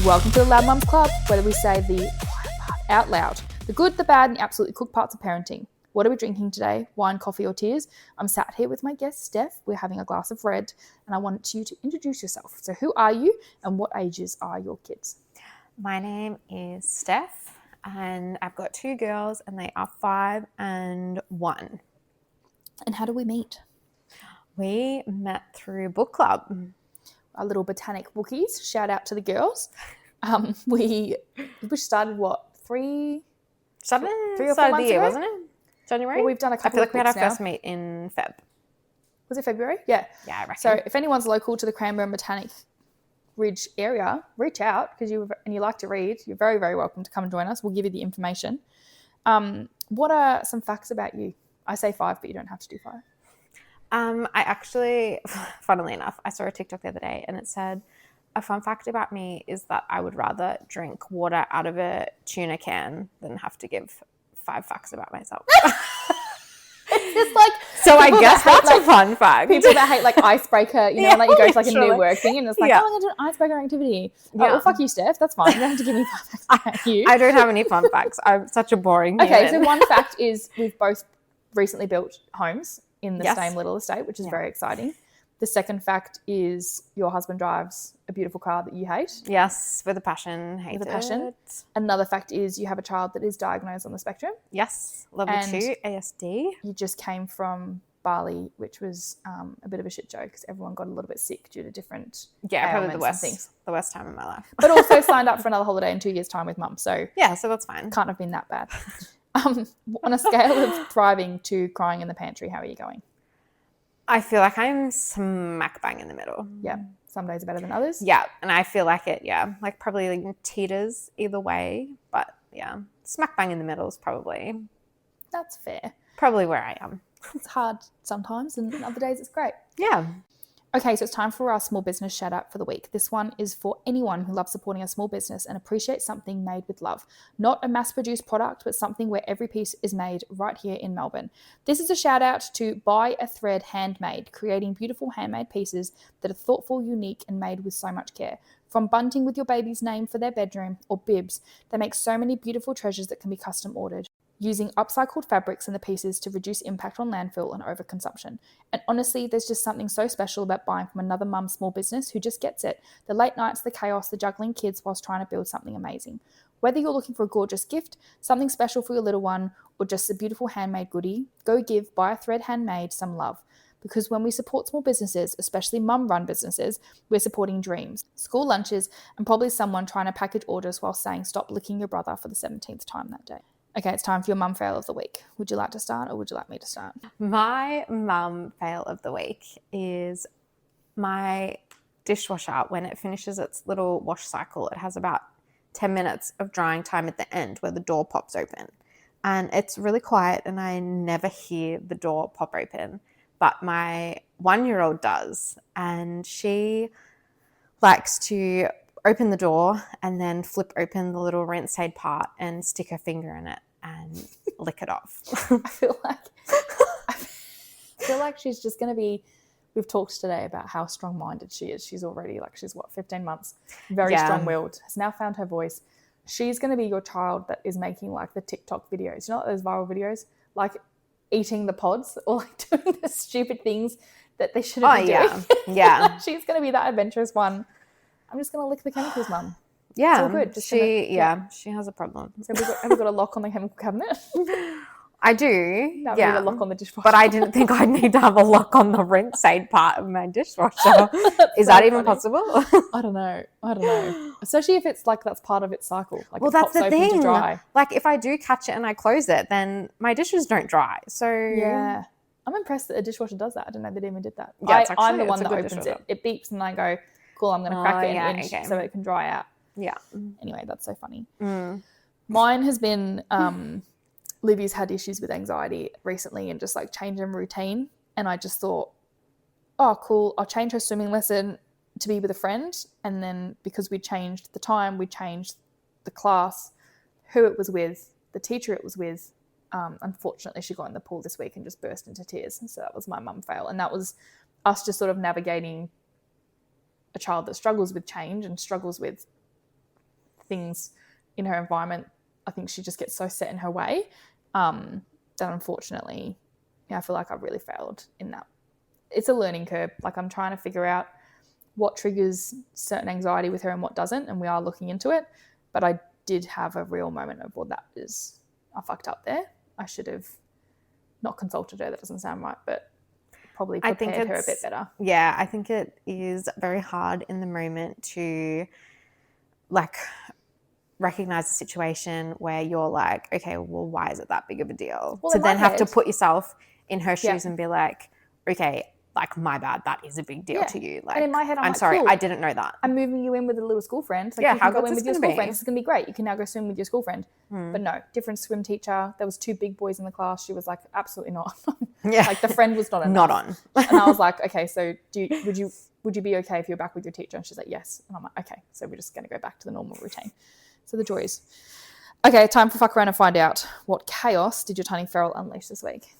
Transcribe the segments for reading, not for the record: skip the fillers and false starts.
Welcome to the Loud Mums Club, where we say the quiet part out loud. The good, the bad, and the absolutely cooked parts of parenting. What are we drinking today? Wine, coffee, or tears? I'm sat here with my guest, Steph. We're having a glass of red, and I want you to introduce yourself. So who are you, and what ages are your kids? My name is Steph, and I've got 2 girls, and they are 5 and 1. And how do we meet? We met through book club. Our little botanic bookies. Shout out to the girls. We started, what, 3 or 4 Started months the year, ago? wasn't it? January? Well, we've done a I couple feel of like we had our books now. first meet in Feb. Was it February? Yeah. Yeah, I reckon. So if anyone's local to the Cranbourne Botanic Ridge area, reach out because you like to read. You're very, very welcome to come and join us. We'll give you the information. What are some facts about you? I say 5, but you don't have to do 5. I actually, funnily enough, I saw a TikTok the other day and it said, a fun fact about me is that I would rather drink water out of a tuna can than have to give 5 facts about myself. It's just like, so I guess that's a fun fact. People that hate like icebreaker, you know, like you go to like a new literally. work thing and it's like, Yeah. oh, I'm going to do an icebreaker activity. Yeah. Oh, well, fuck you, Steph. That's fine. You don't have to give me 5 facts about you. I don't have any fun facts. I'm such a boring Okay, human. so one fact is we've both recently built homes in the Yes. same little estate, which is Yeah. very exciting. The second fact is your husband drives a beautiful car that you hate. Yes, with a passion. Hate With a passion. it. Another fact is you have a child that is diagnosed on the spectrum. Yes, level And 2 ASD. You just came from Bali, which was a bit of a shit show because everyone got a little bit sick due to different Yeah, probably ailments and things. the worst time in my life. But also signed up for another holiday in 2 years' time with mum, so Yeah, so that's fine. can't have been that bad. On a scale of thriving to crying in the pantry, how are you going? I feel like I'm smack bang in the middle. Yeah, some days are better than others. Yeah, and I feel like it, like probably like teeters either way. But yeah, smack bang in the middle is probably That's fair. where I am. It's hard sometimes and other days it's great. Yeah. Okay, so it's time for our small business shout out for the week. This one is for anyone who loves supporting a small business and appreciates something made with love. Not a mass-produced product, but something where every piece is made right here in Melbourne. This is a shout out to Buy a Thread Handmade, creating beautiful handmade pieces that are thoughtful, unique, and made with so much care. From bunting with your baby's name for their bedroom or bibs, they make so many beautiful treasures that can be custom ordered, using upcycled fabrics in the pieces to reduce impact on landfill and overconsumption. And honestly, there's just something so special about buying from another mum's small business who just gets it. The late nights, the chaos, the juggling kids whilst trying to build something amazing. Whether you're looking for a gorgeous gift, something special for your little one, or just a beautiful handmade goodie, go give Buy a Thread Handmade some love. Because when we support small businesses, especially mum-run businesses, we're supporting dreams, school lunches, and probably someone trying to package orders while saying stop licking your brother for the 17th time that day. Okay, it's time for your mum fail of the week. Would you like to start or would you like me to start? My mum fail of the week is my dishwasher. When it finishes its little wash cycle, it has about 10 minutes of drying time at the end where the door pops open. And it's really quiet and I never hear the door pop open. But my 1-year-old does. And she likes to open the door and then flip open the little rinse aid part and stick her finger in it and lick it off. I feel like she's just going to be, we've talked today about how strong-minded she is. She's already she's 15 months, very strong-willed, has now found her voice. She's going to be your child that is making the TikTok videos. You know those viral videos? Like eating the pods or doing the stupid things that they shouldn't be doing. Yeah. She's going to be that adventurous one. I'm just going to lick the chemicals, mum. Yeah. It's all good. Just she has a problem. So have we got a lock on the chemical cabinet? I do. No, we have a lock on the dishwasher. But I didn't think I'd need to have a lock on the rinse aid part of my dishwasher. Is that even possible? I don't know. Especially if it's that's part of its cycle. Well, it that's pops the open thing. to dry. If I do catch it and I close it, then my dishes don't dry. So yeah. I'm impressed that a dishwasher does that. I didn't know they even did that. Yeah, I'm the one it's a that good opens dishwasher. it. It beeps and I go, cool, I'm going to crack it in so it can dry out. Yeah. Anyway, that's so funny. Mm. Mine has been, Livy's had issues with anxiety recently and just changing routine. And I just thought, oh, cool, I'll change her swimming lesson to be with a friend. And then because we changed the time, we changed the class, who it was with, the teacher it was with. Unfortunately, she got in the pool this week and just burst into tears. And so that was my mum fail. And that was us just sort of navigating a child that struggles with change and struggles with things in her environment, I think she just gets so set in her way that unfortunately, I feel like I've really failed in that. It's a learning curve. Like I'm trying to figure out what triggers certain anxiety with her and what doesn't, and we are looking into it. But I did have a real moment of, well, that is, I fucked up there. I should have not consulted her. That doesn't sound right, but probably prepared her a bit better. Yeah, I think it is very hard in the moment to like recognize a situation where you're like, okay, well, why is it that big of a deal? Well, to then have to put yourself in her shoes and be like, okay, like my bad, that is a big deal to you. Like, and in my head, I'm like, sorry, cool. I didn't know that. I'm moving you in with a little school friend. Like, yeah, you how can go in with your school friend. This is going to be great. You can now go swim with your school friend. But no, different swim teacher. There was 2 big boys in the class. She was like, absolutely not. Like the friend was not enough. Not on. And I was like, okay, so would you be okay if you're back with your teacher? And she's like, yes. And I'm like, okay, so we're just going to go back to the normal routine. So the joys. Okay, time for fuck around and find out what chaos did your tiny feral unleash this week.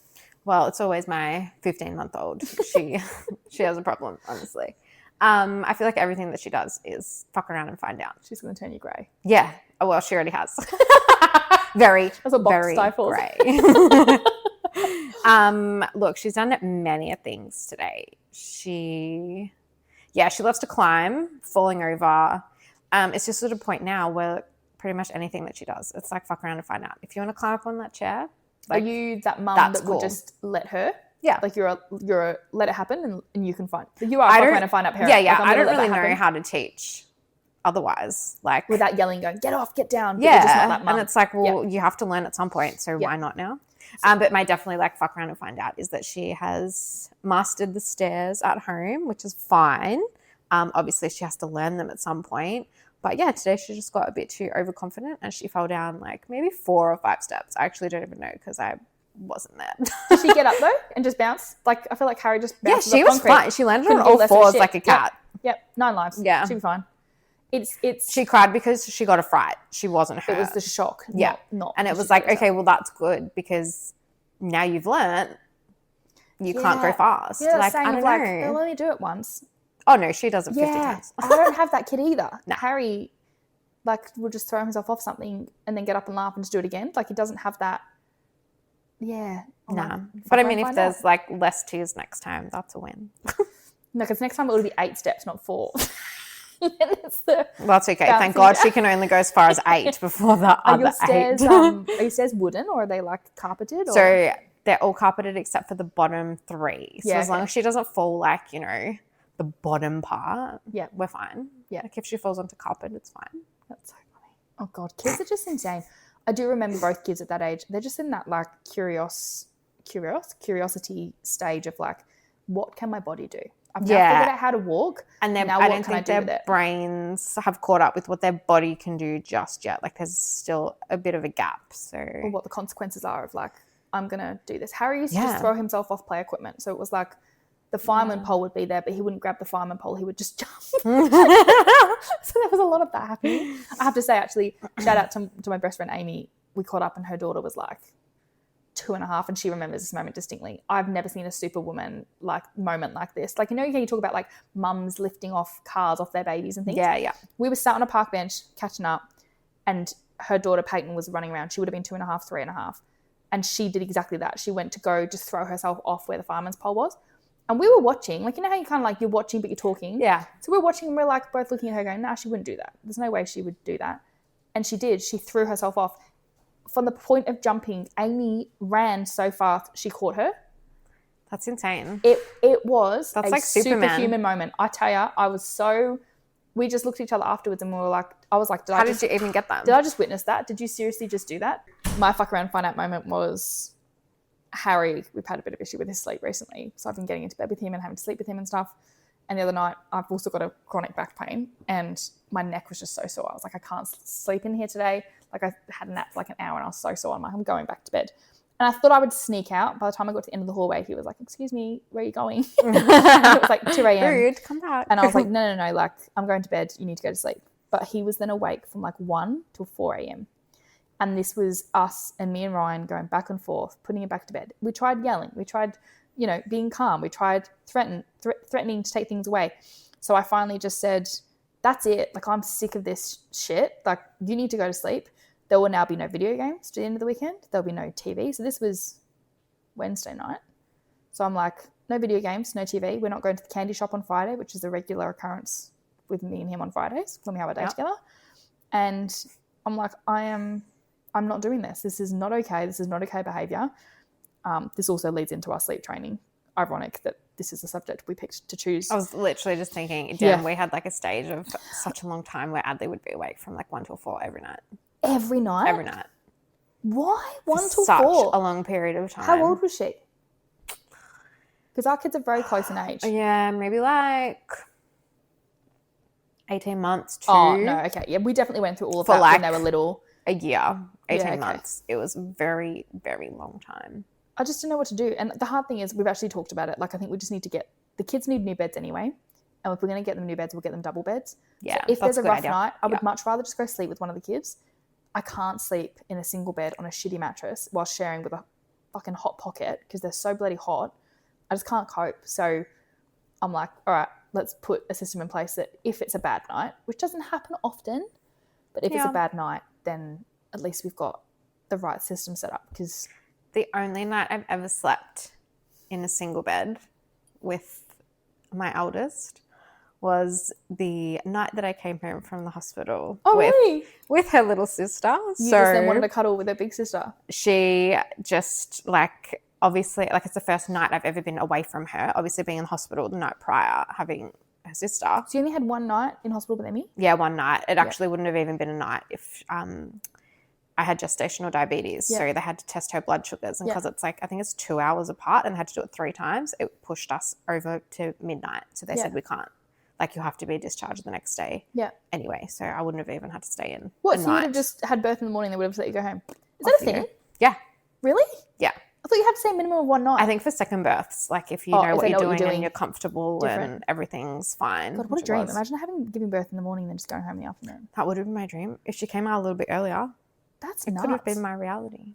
Well, it's always my 15-month-old. She has a problem, honestly. I feel like everything that she does is fuck around and find out. She's going to turn you grey. Yeah. Oh, well, she already has. Very, that's what box very stifles. Grey. Look, she's done many things today. She loves to climb, falling over. It's just at a point now where pretty much anything that she does, it's like fuck around and find out. If you want to climb up on that chair, like, are you that mum that will just let her? Yeah. Like you're a let it happen and you can find. You are fuck around and find out parent. Yeah. Like, I don't really know how to teach otherwise. Like without yelling, going, get off, get down. Yeah. Just not that mum. And it's like, well, you have to learn at some point. So why not now? But my definitely like fuck around and find out is that she has mastered the stairs at home, which is fine. Obviously she has to learn them at some point. But yeah, today she just got a bit too overconfident and she fell down like maybe 4 or 5 steps. I actually don't even know because I wasn't there. Did she get up though and just bounce? Like I feel like Harry just bounced. Yeah, she was fine. She landed on all 4s like a cat. Yep. 9 lives. Yeah. She'll be fine. It's. She cried because she got a fright. She wasn't hurt. It was the shock. Yeah. Not and it was like, okay, well that's good because now you've learnt you can't go fast. Yeah, like, I don't know. They'll only do it once. Oh no, she does it 50 times. I don't have that kid either. No. Harry, like, will just throw himself off something and then get up and laugh and just do it again. Like, he doesn't have that. Yeah. Nah. But I mean, if there's like less tears next time, that's a win. No, because next time it will be 8 steps, not 4. Well, that's okay. Thank God she can only go as far as 8 before the other stairs, 8. Are your stairs wooden or are they like carpeted? Or? So they're all carpeted except for the bottom 3. So as long as she doesn't fall like, you know, the bottom part, we're fine. Yeah. Like if she falls onto carpet, it's fine. That's so funny. Oh God, kids are just insane. I do remember both kids at that age. They're just in that like curiosity stage of like, what can my body do? I've now figured out how to walk. And then I don't think their brains have caught up with what their body can do just yet. Like there's still a bit of a gap. So or what the consequences are of like, I'm going to do this. Harry used to just throw himself off play equipment. So it was like the fireman pole would be there, but he wouldn't grab the fireman pole. He would just jump. So there was a lot of that happening. I have to say, actually, shout out to my best friend, Amy. We caught up and her daughter was like 2.5 and she remembers this moment distinctly. I've never seen a superwoman like moment like this. Like, you know, you talk about like mums lifting off cars off their babies and things. Yeah. We were sat on a park bench catching up and her daughter Peyton was running around. She would have been 2.5, 3.5. And she did exactly that. She went to go just throw herself off where the fireman's pole was. And we were watching, like, you know how you kind of like, you're watching, but you're talking? Yeah. So we're watching and we're like both looking at her going, nah, she wouldn't do that. There's no way she would do that. And she did. She threw herself off. From the point of jumping, Amy ran so fast, she caught her. That's insane. It was That's a like superhuman moment. I tell you, we just looked at each other afterwards and we were like, I was like, how did you even get them? Did I just witness that? Did you seriously just do that? My fuck around find out moment was Harry. We've had a bit of issue with his sleep recently. So I've been getting into bed with him and having to sleep with him and stuff. And the other night, I've also got a chronic back pain and my neck was just so sore. I was like, I can't sleep in here today. Like I had a nap for like an hour and I was so sore. I'm like, I'm going back to bed. And I thought I would sneak out. By the time I got to the end of the hallway, he was like, excuse me, where are you going? And it was like 2 a.m. Rude, come back. And I was like, no, like I'm going to bed. You need to go to sleep. But he was then awake from like 1 till 4 a.m. And this was us and me and Ryan going back and forth, putting him back to bed. We tried yelling. We tried, being calm. We tried threatening to take things away. So I finally just said, that's it. Like, I'm sick of this shit. Like, you need to go to sleep. There will now be no video games to the end of the weekend. There'll be no TV. So this was Wednesday night. So I'm like, no video games, no TV. We're not going to the candy shop on Friday, which is a regular occurrence with me and him on Fridays when we have a day together. And I'm like, I'm not doing this. This is not okay. This is not okay behavior. This also leads into our sleep training. Ironic that this is the subject we picked to choose. I was literally just thinking, damn, we had like a stage of such a long time where Adley would be awake from like 1 till 4 every night. Every night? Every night. Why? 1 till 4? Such a long period of time. How old was she? Because our kids are very close in age. Yeah, maybe like 18 months too. Oh, no, okay. Yeah, we definitely went through all of that when they were little. A year, 18 months. It was a very, very long time. I just didn't know what to do. And the hard thing is we've actually talked about it. Like, I think we just need to get – the kids need new beds anyway. And if we're going to get them new beds, we'll get them double beds. Yeah, so if there's a rough night, I would much rather just go sleep with one of the kids. I can't sleep in a single bed on a shitty mattress while sharing with a fucking Hot Pocket because they're so bloody hot. I just can't cope. So I'm like, all right, let's put a system in place that if it's a bad night, which doesn't happen often, but if it's a bad night, then at least we've got the right system set up. Because the only night I've ever slept in a single bed with my eldest was the night that I came home from the hospital with her little sister. You just then wanted to cuddle with her big sister. She just like, obviously, like it's the first night I've ever been away from her. Obviously being in the hospital the night prior, having her sister. So you only had one night in hospital with Emmy? Yeah, one night. It actually wouldn't have even been a night if I had gestational diabetes. So they had to test her blood sugars. And because it's like, I think it's 2 hours apart and they had to do it 3 times, it pushed us over to midnight. So they said, we can't. Like, you have to be discharged the next day. Yeah. Anyway, so I wouldn't have even had to stay in. What, so you would have just had birth in the morning, they would have let you go home? Is that a thing? Yeah. Really? Yeah. I thought you had to stay a minimum of one night. I think for second births, like if you know what you're doing and you're comfortable and everything's fine. God, what a dream. Imagine giving birth in the morning and then just going home in the afternoon. That would have been my dream. If she came out a little bit earlier, it could have been my reality.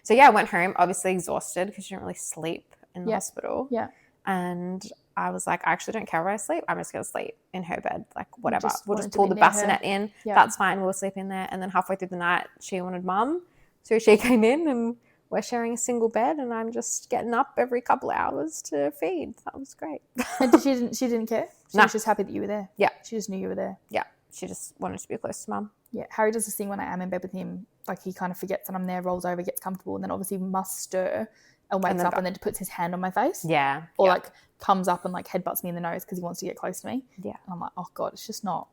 So yeah, I went home, obviously exhausted because you didn't really sleep in the hospital. Yeah. And I was like, I actually don't care where I sleep. I'm just going to sleep in her bed, like whatever. We'll just pull the bassinet in. Yeah. That's fine. We'll sleep in there. And then halfway through the night, she wanted mum. So she came in and we're sharing a single bed and I'm just getting up every couple of hours to feed. That was great. And she didn't care? She was just happy that you were there? Yeah. She just knew you were there? Yeah. She just wanted to be close to mum. Yeah. Harry does this thing when I am in bed with him. Like he kind of forgets that I'm there, rolls over, gets comfortable, and then obviously must stir and wakes up and then puts his hand on my face. Yeah. Or like comes up and like headbutts me in the nose because he wants to get close to me. Yeah. And I'm like, oh God, it's just not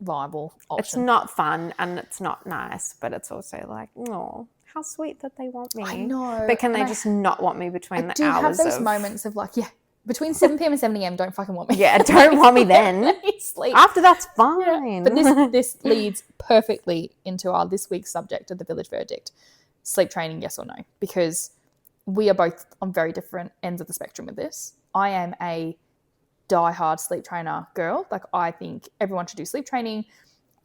viable option. It's not fun and it's not nice, but it's also like, oh, how sweet that they want me. I know. But can they just not want me between the hours? I do have those moments of like, between 7 p.m. and 7 a.m, don't fucking want me. Yeah, don't want me then. Sleep. After that's fine. Yeah. But this leads perfectly into our this week's subject of the village verdict. Sleep training, yes or no? Because we are both on very different ends of the spectrum with this. I am a die-hard sleep trainer girl. Like, I think everyone should do sleep training.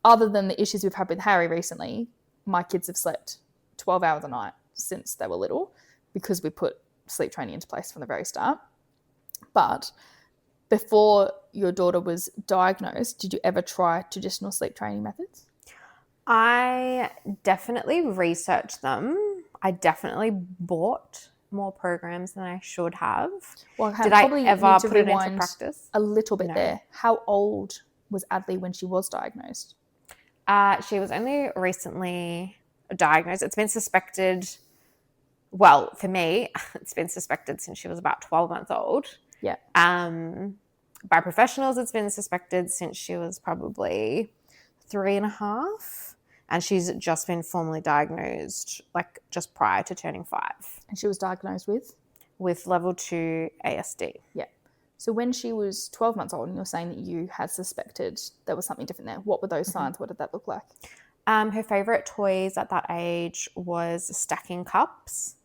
Other than the issues we've had with Harry recently, my kids have slept 12 hours a night since they were little because we put sleep training into place from the very start. But before your daughter was diagnosed, did you ever try traditional sleep training methods? I definitely researched them. I definitely bought more programs than I should have. Well, did I ever put it into practice? A little bit there. How old was Adley when she was diagnosed? She was only recently diagnosed. It's been suspected, well, for me, it's been suspected since she was about 12 months old. Yeah. By professionals, it's been suspected since she was probably 3.5. And she's just been formally diagnosed, like, just prior to turning 5. And she was diagnosed with? With level 2 ASD. Yeah. So when she was 12 months old and you're saying that you had suspected there was something different there, what were those signs? What did that look like? Her favourite toys at that age was stacking cups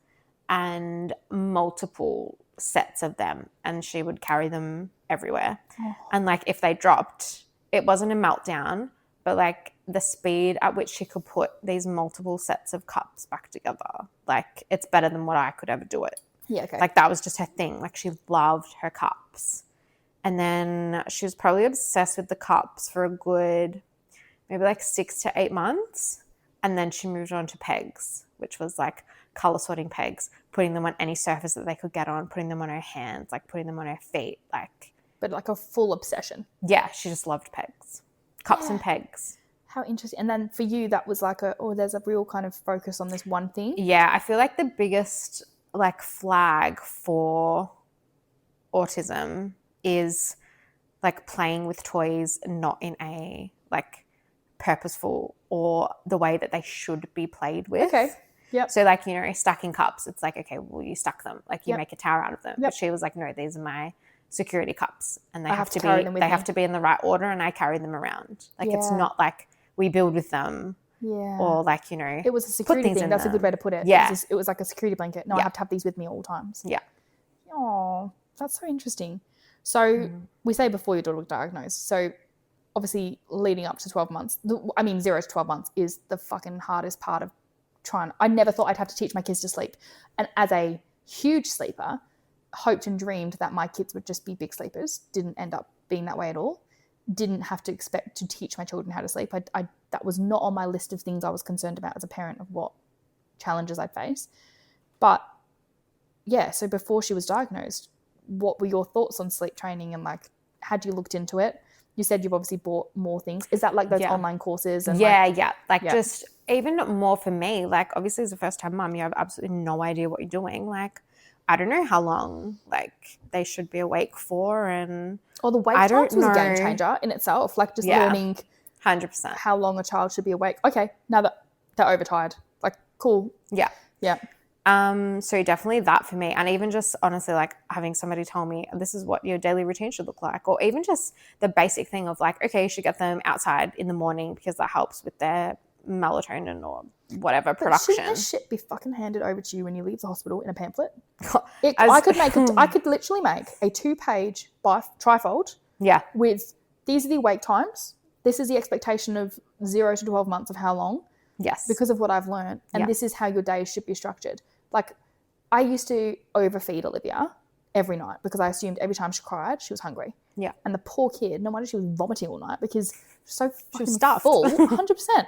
and multiple sets of them. And she would carry them everywhere. Oh. And, like, if they dropped, it wasn't a meltdown, but, like, the speed at which she could put these multiple sets of cups back together, like, it's better than what I could ever do it. Yeah, okay. Like, that was just her thing. Like, she loved her cups. And then she was probably obsessed with the cups for a good maybe like 6 to 8 months. And then she moved on to pegs, which was like color sorting pegs, putting them on any surface that they could get on, putting them on her hands, like putting them on her feet. But like a full obsession. Yeah, she just loved pegs. Cups and pegs. How interesting. And then for you, that was like there's a real kind of focus on this one thing. Yeah, I feel like the biggest like flag for autism is like playing with toys not in a like purposeful or the way that they should be played with. Okay. Yep. So like, you know, stacking cups, it's like, okay, well, you stack them. Like you Yep. make a tower out of them. Yep. But she was like, no, these are my security cups and they I have to carry be them with they me. have to be in the right order and I carry them around. Like it's Yeah. not like we build with them Yeah. or like, you know, It was a security thing. That's a good way to put it. Yeah. It was like a security blanket. No, I Yeah. have to have these with me at all times. Yeah. Oh, that's so interesting. So we say before your daughter was diagnosed. So obviously leading up to 12 months, 0 to 12 months is the fucking hardest part of trying. I never thought I'd have to teach my kids to sleep. And as a huge sleeper, hoped and dreamed that my kids would just be big sleepers. Didn't end up being that way at all. Didn't have to expect to teach my children how to sleep. That was not on my list of things I was concerned about as a parent of what challenges I'd face. But yeah, so before she was diagnosed, what were your thoughts on sleep training and like, had you looked into it? You said you've obviously bought more things. Is that like those online courses? And just even more for me, like obviously as a first time mum, you have absolutely no idea what you're doing. Like, I don't know how long like they should be awake for, and the wake times was a game changer in itself. Like just learning 100% how long a child should be awake. Okay, now that they're overtired, like cool. Yeah. So definitely that for me, and even just honestly like having somebody tell me this is what your daily routine should look like, or even just the basic thing of like, okay, you should get them outside in the morning because that helps with their melatonin or whatever production. Shouldn't this shit be fucking handed over to you when you leave the hospital in a pamphlet? I could literally make a 2-page trifold. Yeah. With these are the wake times. This is the expectation of 0 to 12 months of how long. Yes. Because of what I've learned. And this is how your day should be structured. Like I used to overfeed Olivia every night because I assumed every time she cried, she was hungry. Yeah. And the poor kid, no wonder she was vomiting all night because she was so fucking stuffed. full, 100%.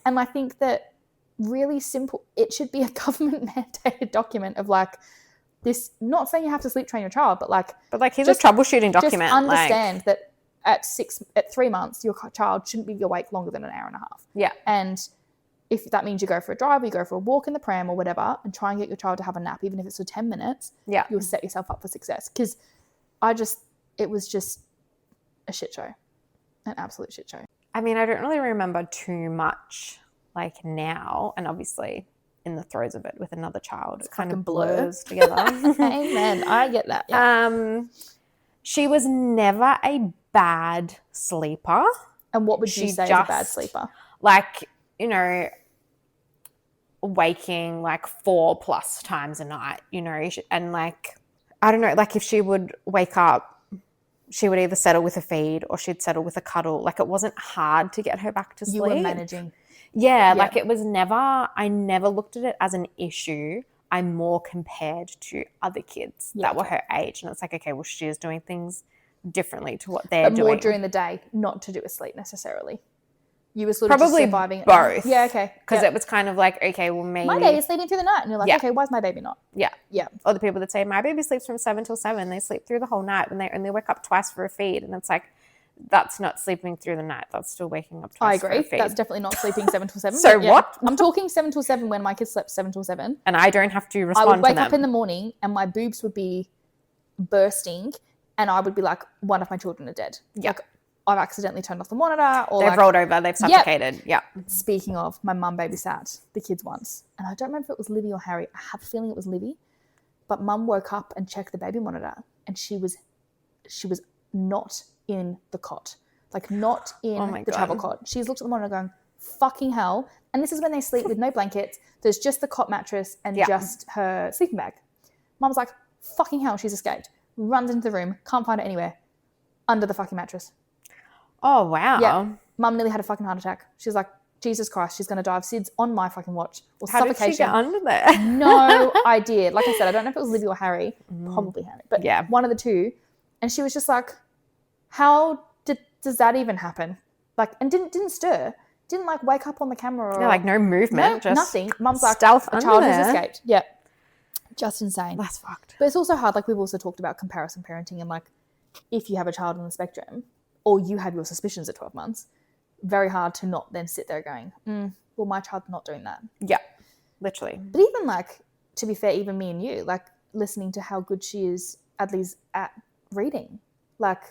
And I think that really simple, it should be a government mandated document of like this, not saying you have to sleep train your child, but here's a troubleshooting document. Just understand that at 3 months, your child shouldn't be awake longer than an hour and a half. Yeah. And if that means you go for a drive, or you go for a walk in the pram or whatever, and try and get your child to have a nap, even if it's for 10 minutes, you'll set yourself up for success. Because it was just a shit show, an absolute shit show. I mean, I don't really remember too much like now, and obviously in the throes of it with another child, it kind of blurs together. Amen. I get that. Yeah. She was never a bad sleeper. And what would you say is a bad sleeper? Like, you know, waking like 4+ times a night, you know, and like, I don't know, like if she would wake up, she would either settle with a feed or she'd settle with a cuddle. Like it wasn't hard to get her back to sleep. You were managing. Yeah, like it was I never looked at it as an issue. I more compared to other kids that were her age. And it's like, okay, well, she is doing things differently to what they're doing. More during the day, not to do with sleep necessarily. You were sort of probably just surviving. Both. Yeah, okay. Because it was kind of like, okay, well, maybe my baby's sleeping through the night. And you're like, okay, why is my baby not? Yeah. Yeah. Or the people that say, my baby sleeps from 7 till 7. They sleep through the whole night and they only wake up twice for a feed. And it's like, that's not sleeping through the night. That's still waking up twice for a feed. That's definitely not sleeping 7 till 7. So what? I'm talking 7 till 7 when my kids slept 7 till 7. And I don't have to respond to them. I would wake up in the morning and my boobs would be bursting and I would be like, one of my children are dead. Yeah. Like, I've accidentally turned off the monitor. Or they've rolled over. They've suffocated. Yeah. Speaking of, my mum babysat the kids once. And I don't remember if it was Livy or Harry. I have a feeling it was Livy. But mum woke up and checked the baby monitor. And she was not in the cot. Like not in the travel cot. She's looked at the monitor going, fucking hell. And this is when they sleep with no blankets. There's just the cot mattress and just her sleeping bag. Mum's like, fucking hell, she's escaped. Runs into the room. Can't find her anywhere. Under the fucking mattress. Oh, wow. Yeah. Mum nearly had a fucking heart attack. She's like, Jesus Christ, she's going to die of SIDS on my fucking watch. Or how suffocation. Did she get under there? No idea. Like I said, I don't know if it was Livy or Harry. Probably Harry. But one of the two. And she was just like, How does that even happen? Like, and didn't stir. Didn't like wake up on the camera or Yeah, like no movement. no, just nothing. Mum's like, stealth a child under has there. escaped. Yeah. Just insane. That's fucked. But it's also hard. Like, we've also talked about comparison parenting and like, if you have a child on the spectrum or you have your suspicions at 12 months, very hard to not then sit there going, well, my child's not doing that. Yeah, literally. But even like, to be fair, even me and you, like listening to how good she is at reading, like.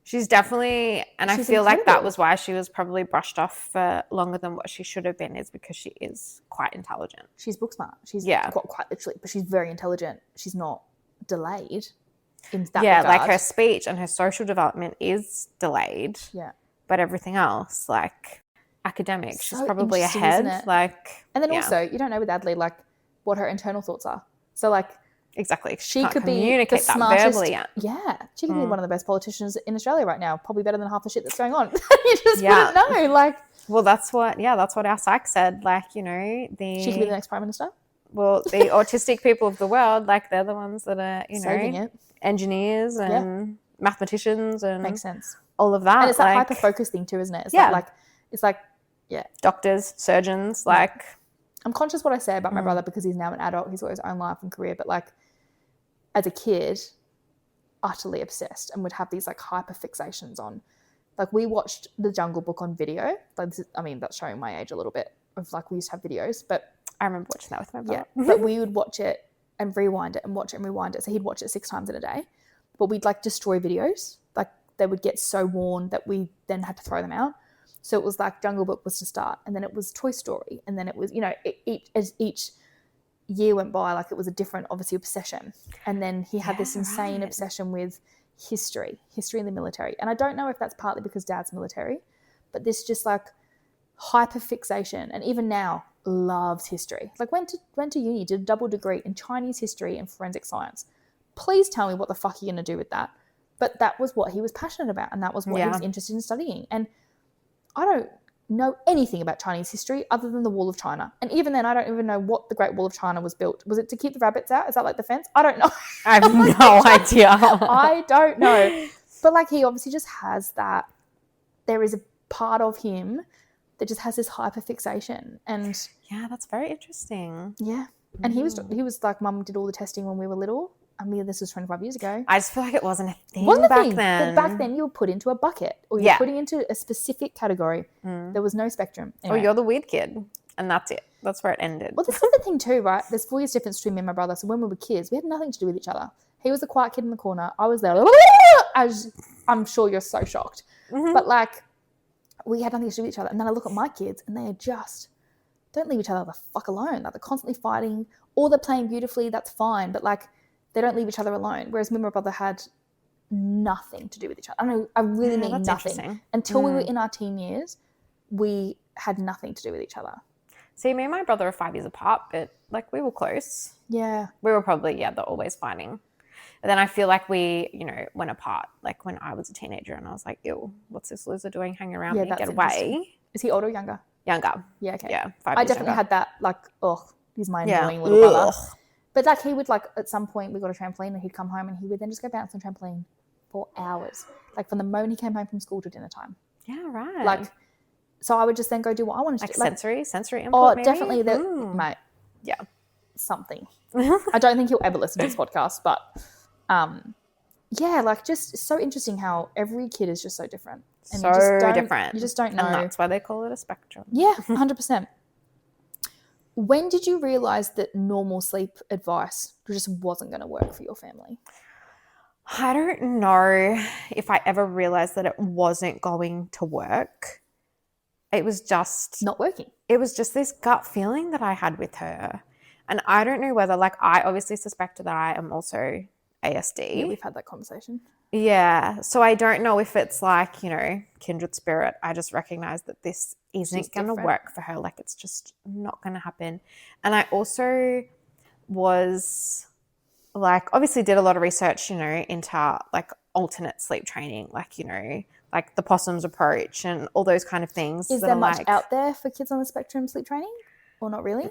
She's definitely, and I feel like that was why she was probably brushed off for longer than what she should have been, is because she is quite intelligent. She's book smart. She's quite literally, but she's very intelligent. She's not delayed in that regard. Like her speech and her social development is delayed. Yeah. But everything else, like academics, So she's probably interesting, ahead. isn't it? Like, and then also, you don't know with Adley, like what her internal thoughts are. So like, exactly, she can't could be the communicate that smartest. verbally yet. Yeah, she could be one of the best politicians in Australia right now. Probably better than half the shit that's going on. You just wouldn't know. Like, well, that's what our psych said. Like, you know, she could be the next prime minister. Well, the autistic people of the world, like they're the ones that are, saving it. Engineers and mathematicians and makes sense. All of that. And it's that hyper focus thing too, isn't it? It's like doctors, surgeons, like. I'm conscious what I say about my brother because he's now an adult. He's got his own life and career, but like as a kid, utterly obsessed and would have these like hyper fixations on, like we watched The Jungle Book on video. Like this is, I mean, that's showing my age a little bit of like we used to have videos, but I remember watching that with my brother. Yeah, but we would watch it and rewind it and watch it and rewind it. So he'd watch it 6 times in a day, but we'd like destroy videos. Like they would get so worn that we then had to throw them out. So it was like Jungle Book was to start, and then it was Toy Story, and then it was, you know, as each year went by, like it was a different, obviously, obsession. And then he had this insane obsession with history in the military. And I don't know if that's partly because Dad's military, but this just like hyper fixation, and even now loves history. Like went to uni, did a double degree in Chinese history and forensic science. Please tell me what the fuck you're going to do with that. But that was what he was passionate about, and that was what he was interested in studying. And I don't know anything about Chinese history other than the Wall of China. And even then, I don't even know what the Great Wall of China was built. Was it to keep the rabbits out? Is that like the fence? I don't know. I have no idea. I don't know. But like he obviously just has that. There is a part of him that just has this hyper fixation. And yeah, that's very interesting. Yeah. And he was like, Mum did all the testing when we were little. I mean, this was 25 years ago. I just feel like it wasn't a thing But then. back then, you were put into a bucket or you were putting into a specific category. There was no spectrum. Anyway. Or you're the weird kid, and that's it. That's where it ended. Well, this is the thing too, right? There's 4 years difference between me and my brother. So when we were kids, we had nothing to do with each other. He was the quiet kid in the corner. I was there, as I'm sure you're so shocked. But like, we had nothing to do with each other. And then I look at my kids, and they are just don't leave each other the fuck alone. Like they're constantly fighting, or they're playing beautifully. That's fine, but like, they don't leave each other alone. Whereas me and my brother had nothing to do with each other. I really mean nothing. Until we were in our teen years, we had nothing to do with each other. See, me and my brother are 5 years apart, but like we were close. Yeah. We were probably, they're always fighting. But then I feel like we, went apart. Like when I was a teenager and I was like, ew, what's this loser doing hanging around me? Get away. Is he older or younger? Younger. Yeah, okay. Yeah, 5 years I definitely younger. had that, like, he's my annoying little brother. But like he would like at some point we got a trampoline and he'd come home and he would then just go bounce on the trampoline for hours. Like from the moment he came home from school to dinner time. Yeah, right. Like, so I would just then go do what I wanted to do. Like sensory input maybe? Definitely mate. Yeah. Something. I don't think he'll ever listen to this podcast, but like just so interesting how every kid is just so different. And different. You just don't know. And that's why they call it a spectrum. Yeah, 100%. When did you realise that normal sleep advice just wasn't going to work for your family? I don't know if I ever realised that it wasn't going to work. It was just... not working. It was just this gut feeling that I had with her. And I don't know whether, like, I obviously suspected that I am also ASD. Yeah, we've had that conversation. Yeah. So I don't know if it's like, kindred spirit. I just recognize that this isn't going to work for her. Like it's just not going to happen. And I also was like, obviously did a lot of research, into like alternate sleep training, like, like the possum's approach and all those kind of things. Is there much out there for kids on the spectrum sleep training or not really?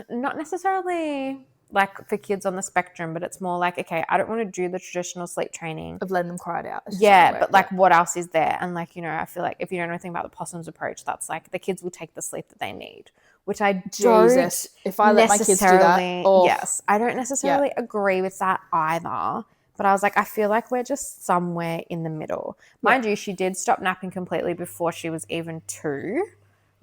Not necessarily like for kids on the spectrum, but it's more like, okay, I don't want to do the traditional sleep training of letting them cry it out. Yeah, but like what else is there? And like, you know, I feel like if you don't know anything about the possum's approach, that's like the kids will take the sleep that they need, which I don't if I let my kids do that, yes, I don't necessarily agree with that either. But I was like, I feel like we're just somewhere in the middle. Mind you, she did stop napping completely before she was even 2.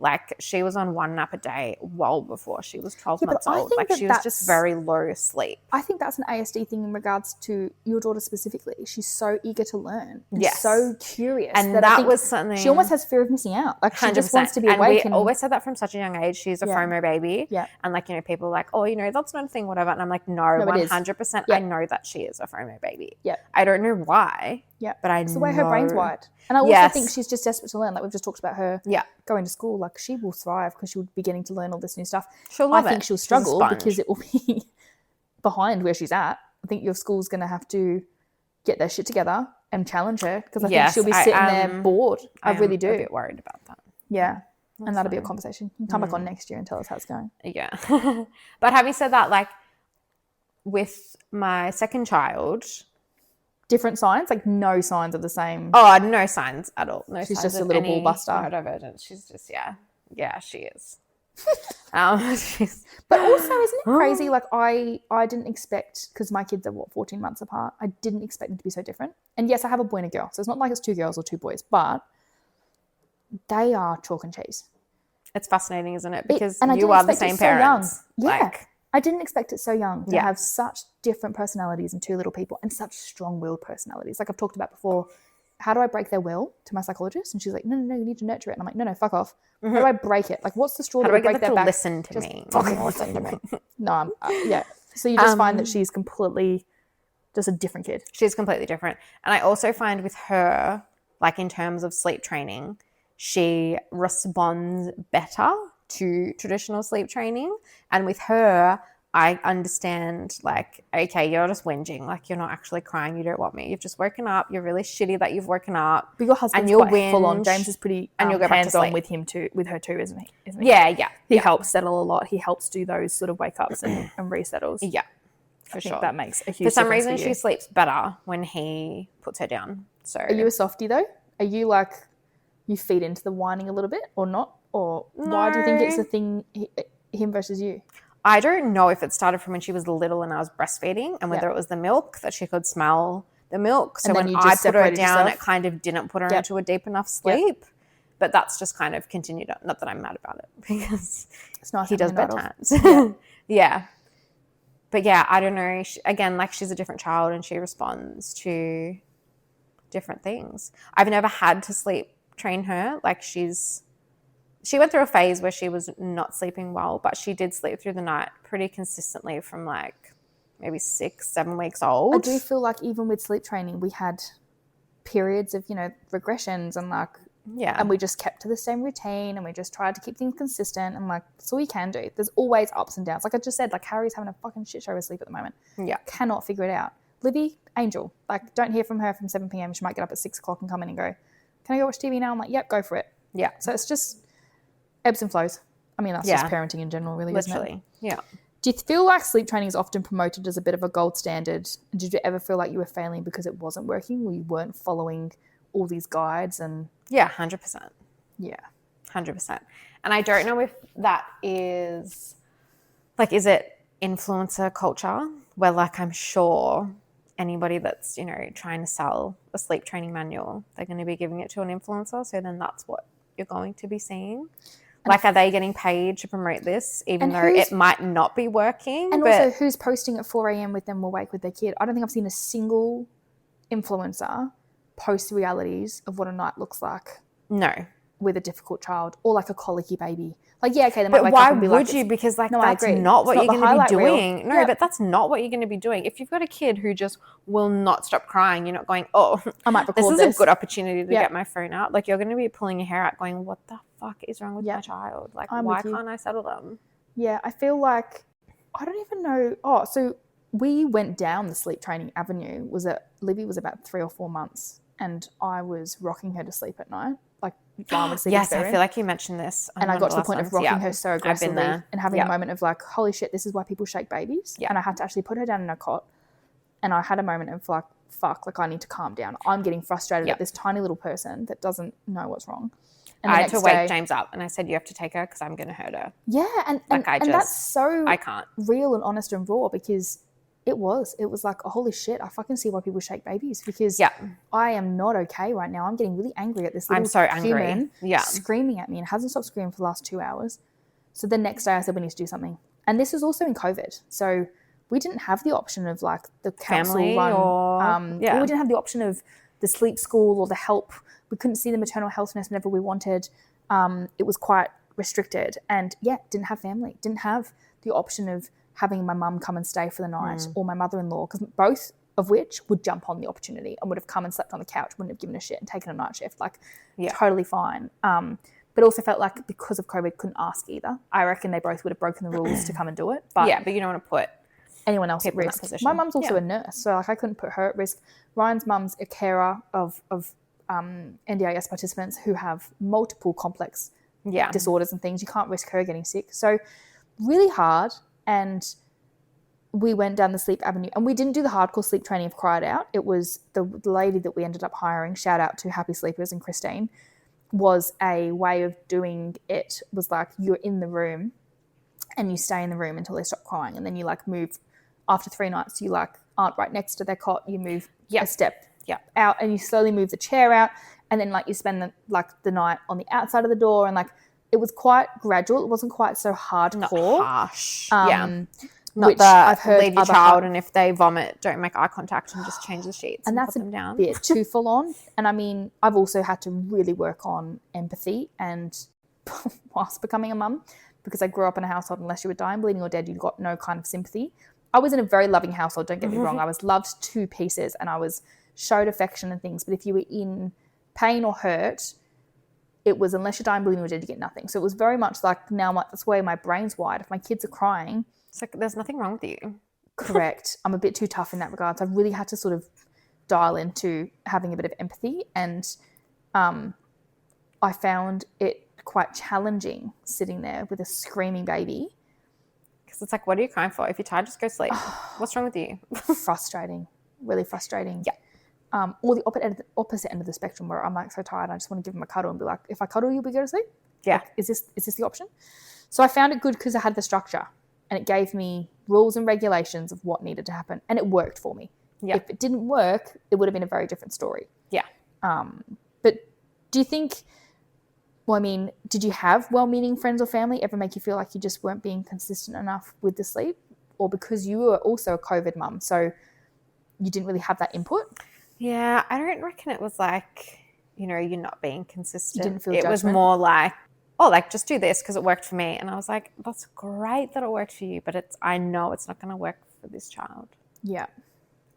Like she was on 1 nap a day well before she was 12 months old. Like she was just very low sleep. I think that's an ASD thing in regards to your daughter specifically. She's so eager to learn and so curious. And that was something. She almost has fear of missing out. Like she 100%. Just wants to be awake. And we always said that from such a young age. She's a FOMO baby. Yeah. And like, you know, people are like, oh, you know, that's not a thing, whatever. And I'm like, no 100%. I know that she is a FOMO baby. Yeah. I don't know why. Yeah. But I it's know. the way her brain's wired. And I also think she's just desperate to learn. Like we've just talked about her going to school. Like she will thrive because she'll be getting to learn all this new stuff. She'll love I think she'll struggle because it will be behind where she's at. I think your school's going to have to get their shit together and challenge her because I think she'll be sitting there bored. I really do. I'm a bit worried about that. Yeah. And that'll be a conversation. You can come back on next year and tell us how it's going. Yeah. But having said that, like with my second child... Different signs? Like no signs of the same? Oh, no signs at all. No, she's just a little ball buster. Neurodivergent. She's just, yeah, she is. But also, isn't it crazy? Like I didn't expect, because my kids are 14 months apart. I didn't expect them to be so different. And yes, I have a boy and a girl, so it's not like it's 2 girls or 2 boys, but they are chalk and cheese. It's fascinating, isn't it? Because you are the same parents. So yeah. I didn't expect it so young to have such different personalities and 2 little people and such strong-willed personalities. Like I've talked about before, how do I break their will to my psychologist? And she's like, no, you need to nurture it. And I'm like, no, fuck off. How do I break it? Like what's the straw that will break their back? Listen to me. Fucking listen to me. No, So you just find that she's completely just a different kid. She's completely different. And I also find with her, like in terms of sleep training, she responds better to traditional sleep training. And with her, I understand, like, okay, you're just whinging. Like, you're not actually crying. You don't want me. You've just woken up. You're really shitty that you've woken up. But your husband's quite full on. James is pretty and you'll get hands-on with him too, with her too, isn't he? Yeah. He helps settle a lot. He helps do those sort of wake-ups and resettles. Yeah, for sure. That makes a huge difference. For some reason, she sleeps better when he puts her down. So, are you a softie, though? Are you, like, you feed into the whining a little bit or not? Or why do you think it's a thing, him versus you? I don't know if it started from when she was little and I was breastfeeding and whether it was the milk, that she could smell the milk. So when I put her down, it kind of didn't put her into a deep enough sleep. But that's just kind of continued. Not that I'm mad about it because it's not he does bedtimes. Yeah. But yeah, I don't know. Again, like she's a different child and she responds to different things. I've never had to sleep train her. Like she went through a phase where she was not sleeping well, but she did sleep through the night pretty consistently from like maybe 6-7 weeks old. I do feel like even with sleep training, we had periods of, regressions and like, and we just kept to the same routine and we just tried to keep things consistent and like, that's all you can do. There's always ups and downs. Like I just said, like Harry's having a fucking shit show with sleep at the moment. Yeah. Cannot figure it out. Libby, angel. Like don't hear from her from 7 p.m. She might get up at 6 o'clock and come in and go, can I go watch TV now? I'm like, yep, go for it. Yeah. So it's just ebbs and flows. I mean, that's just parenting in general, really, isn't it? Literally, yeah. Do you feel like sleep training is often promoted as a bit of a gold standard? And did you ever feel like you were failing because it wasn't working or you weren't following all these guides? And yeah, 100%. Yeah. 100%. And I don't know if that is, like, is it influencer culture where, like, I'm sure anybody that's, trying to sell a sleep training manual, they're going to be giving it to an influencer. So then that's what you're going to be seeing. Like, are they getting paid to promote this, even though it might not be working? And also, who's posting at 4 a.m. with them awake with their kid? I don't think I've seen a single influencer post realities of what a night looks like. No. With a difficult child or like a colicky baby. Like, yeah, okay, they might wake why up and be would you? Because that's not what you're going to be doing. No, but that's not what you're going to be doing. If you've got a kid who just will not stop crying, you're not going, oh, I might record this is a good opportunity to get my phone out. Like, you're going to be pulling your hair out going, what the fuck is wrong with my child? Like, why can't I settle them? Yeah, I feel like, I don't even know. Oh, so we went down the sleep training avenue. Libby was about 3 or 4 months and I was rocking her to sleep at night. like mine with sleep Yes, experiment. I feel like you mentioned this. And I got to the point of rocking her so aggressively and having a moment of like, holy shit, this is why people shake babies. And I had to actually put her down in a cot. And I had a moment of like, fuck, like I need to calm down. I'm getting frustrated at this tiny little person that doesn't know what's wrong. And I had to wake James up and I said, you have to take her because I'm going to hurt her. Yeah. And that's so I can't. real and honest and raw because it was like, oh, holy shit, I fucking see why people shake babies because I am not okay right now. I'm getting really angry at this little human screaming at me and hasn't stopped screaming for the last 2 hours. So the next day I said, we need to do something. And this was also in COVID. So we didn't have the option of like the council family run, or we didn't have the option of the sleep school or the help. We couldn't see the maternal health nurse whenever we wanted. It was quite restricted and didn't have family, didn't have the option of having my mum come and stay for the night or my mother-in-law, because both of which would jump on the opportunity and would have come and slept on the couch, wouldn't have given a shit and taken a night shift, like totally fine. But also felt like because of COVID couldn't ask either. I reckon they both would have broken the rules to come and do it. But but you don't want to put anyone else at risk. My mum's also a nurse, so like I couldn't put her at risk. Ryan's mum's a carer of NDIS participants who have multiple complex disorders and things. You can't risk her getting sick. So really hard. And we went down the sleep avenue and we didn't do the hardcore sleep training of Cry It Out. It was the lady that we ended up hiring, shout out to Happy Sleepers and Christine, was a way of doing it. Was like you're in the room and you stay in the room until they stop crying. And then you like move after 3 nights, you like aren't right next to their cot. You move a step out and you slowly move the chair out. And then like you spend the night on the outside of the door. And like, it was quite gradual. It wasn't quite so hardcore. Not harsh. Not the I've heard leave your child and if they vomit, don't make eye contact and just change the sheets and that's put them down. A bit too full on. And I mean, I've also had to really work on empathy and whilst becoming a mum, because I grew up in a household, unless you were dying, bleeding or dead, you got no kind of sympathy. I was in a very loving household, don't get me wrong. I was loved to pieces and I was showed affection and things. But if you were in pain or hurt, it was unless you're dying, bleeding or dead, you get nothing. So it was very much like now that's where my brain's wired. If my kids are crying, it's like there's nothing wrong with you. Correct. I'm a bit too tough in that regard. So I've really had to sort of dial into having a bit of empathy. And I found it quite challenging sitting there with a screaming baby. Because it's like, what are you crying for? If you're tired, just go sleep. What's wrong with you? Frustrating. Really frustrating. Yeah. Or the opposite end of the spectrum where I'm like so tired, I just want to give him a cuddle and be like, if I cuddle you, we go to sleep? Yeah. Like, is this the option? So I found it good because I had the structure and it gave me rules and regulations of what needed to happen. And it worked for me. Yeah. If it didn't work, it would have been a very different story. Yeah. But do you think, did you have well-meaning friends or family ever make you feel like you just weren't being consistent enough with the sleep? Or because you were also a COVID mum, so you didn't really have that input? Yeah, I don't reckon it was like, you're not being consistent. You didn't feel it judgment? Was more like, just do this because it worked for me. And I was like, that's great that it worked for you, but I know it's not going to work for this child. Yeah.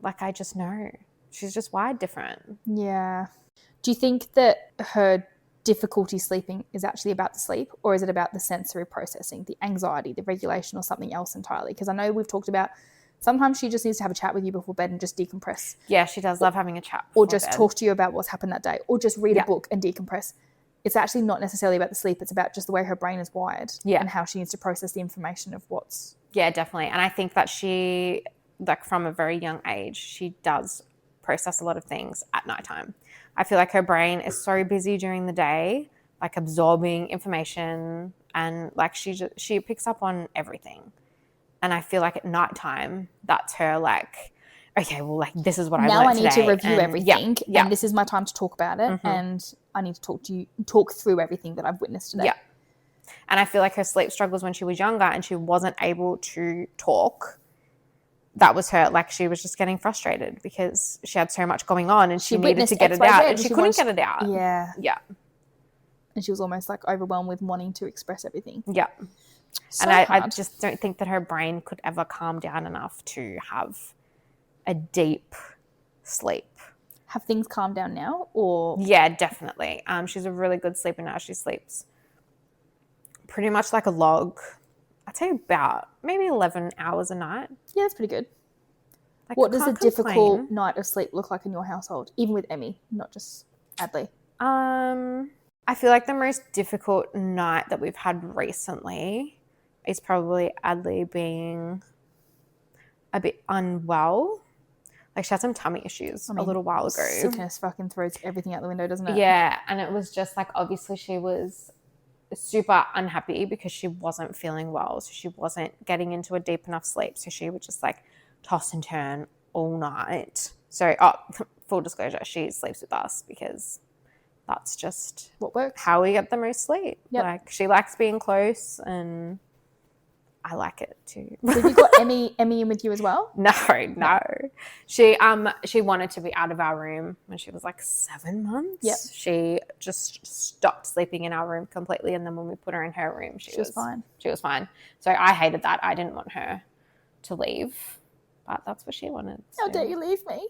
Like, I just know. She's just wired different. Yeah. Do you think that her difficulty sleeping is actually about the sleep, or is it about the sensory processing, the anxiety, the regulation, or something else entirely? Because I know we've talked about sometimes she just needs to have a chat with you before bed and just decompress. Yeah, she does love having a chat. Or just talk to you about what's happened that day, or just read a book and decompress. It's actually not necessarily about the sleep. It's about just the way her brain is wired and how she needs to process the information of what's... Yeah, definitely. And I think that she, like from a very young age, she does process a lot of things at nighttime. I feel like her brain is so busy during the day, like absorbing information, and like she picks up on everything. And I feel like at nighttime, that's her like, okay, well, like this is what I learned today. Now I need to review everything, and this is my time to talk about it, and I need to talk through everything that I've witnessed today. Yeah. And I feel like her sleep struggles when she was younger and she wasn't able to talk. That was her, like she was just getting frustrated because she had so much going on and she needed to get it out and she couldn't get it out. Yeah. Yeah. And she was almost like overwhelmed with wanting to express everything. Yeah. So and I just don't think that her brain could ever calm down enough to have a deep sleep. Have things calmed down now, or? Yeah, definitely. She's a really good sleeper now. She sleeps pretty much like a log. I'd say about maybe 11 hours a night. Yeah, that's pretty good. Like, what does a difficult night of sleep look like in your household, even with Emmy, not just Adley? I feel like the most difficult night that we've had recently is probably Adley being a bit unwell. Like, she had some tummy issues a little while ago. Sickness fucking throws everything out the window, doesn't it? Yeah, and it was just like, obviously she was super unhappy because she wasn't feeling well. So she wasn't getting into a deep enough sleep. So she would just like toss and turn all night. So, full disclosure, she sleeps with us because that's just what works, how we get the most sleep. Yep. Like, she likes being close and I like it too. Have you got Emmy in with you as well? No. She wanted to be out of our room when she was like 7 months. Yep. She just stopped sleeping in our room completely, and then when we put her in her room, she was fine. She was fine. So I hated that. I didn't want her to leave, but that's what she wanted. How dare you leave me?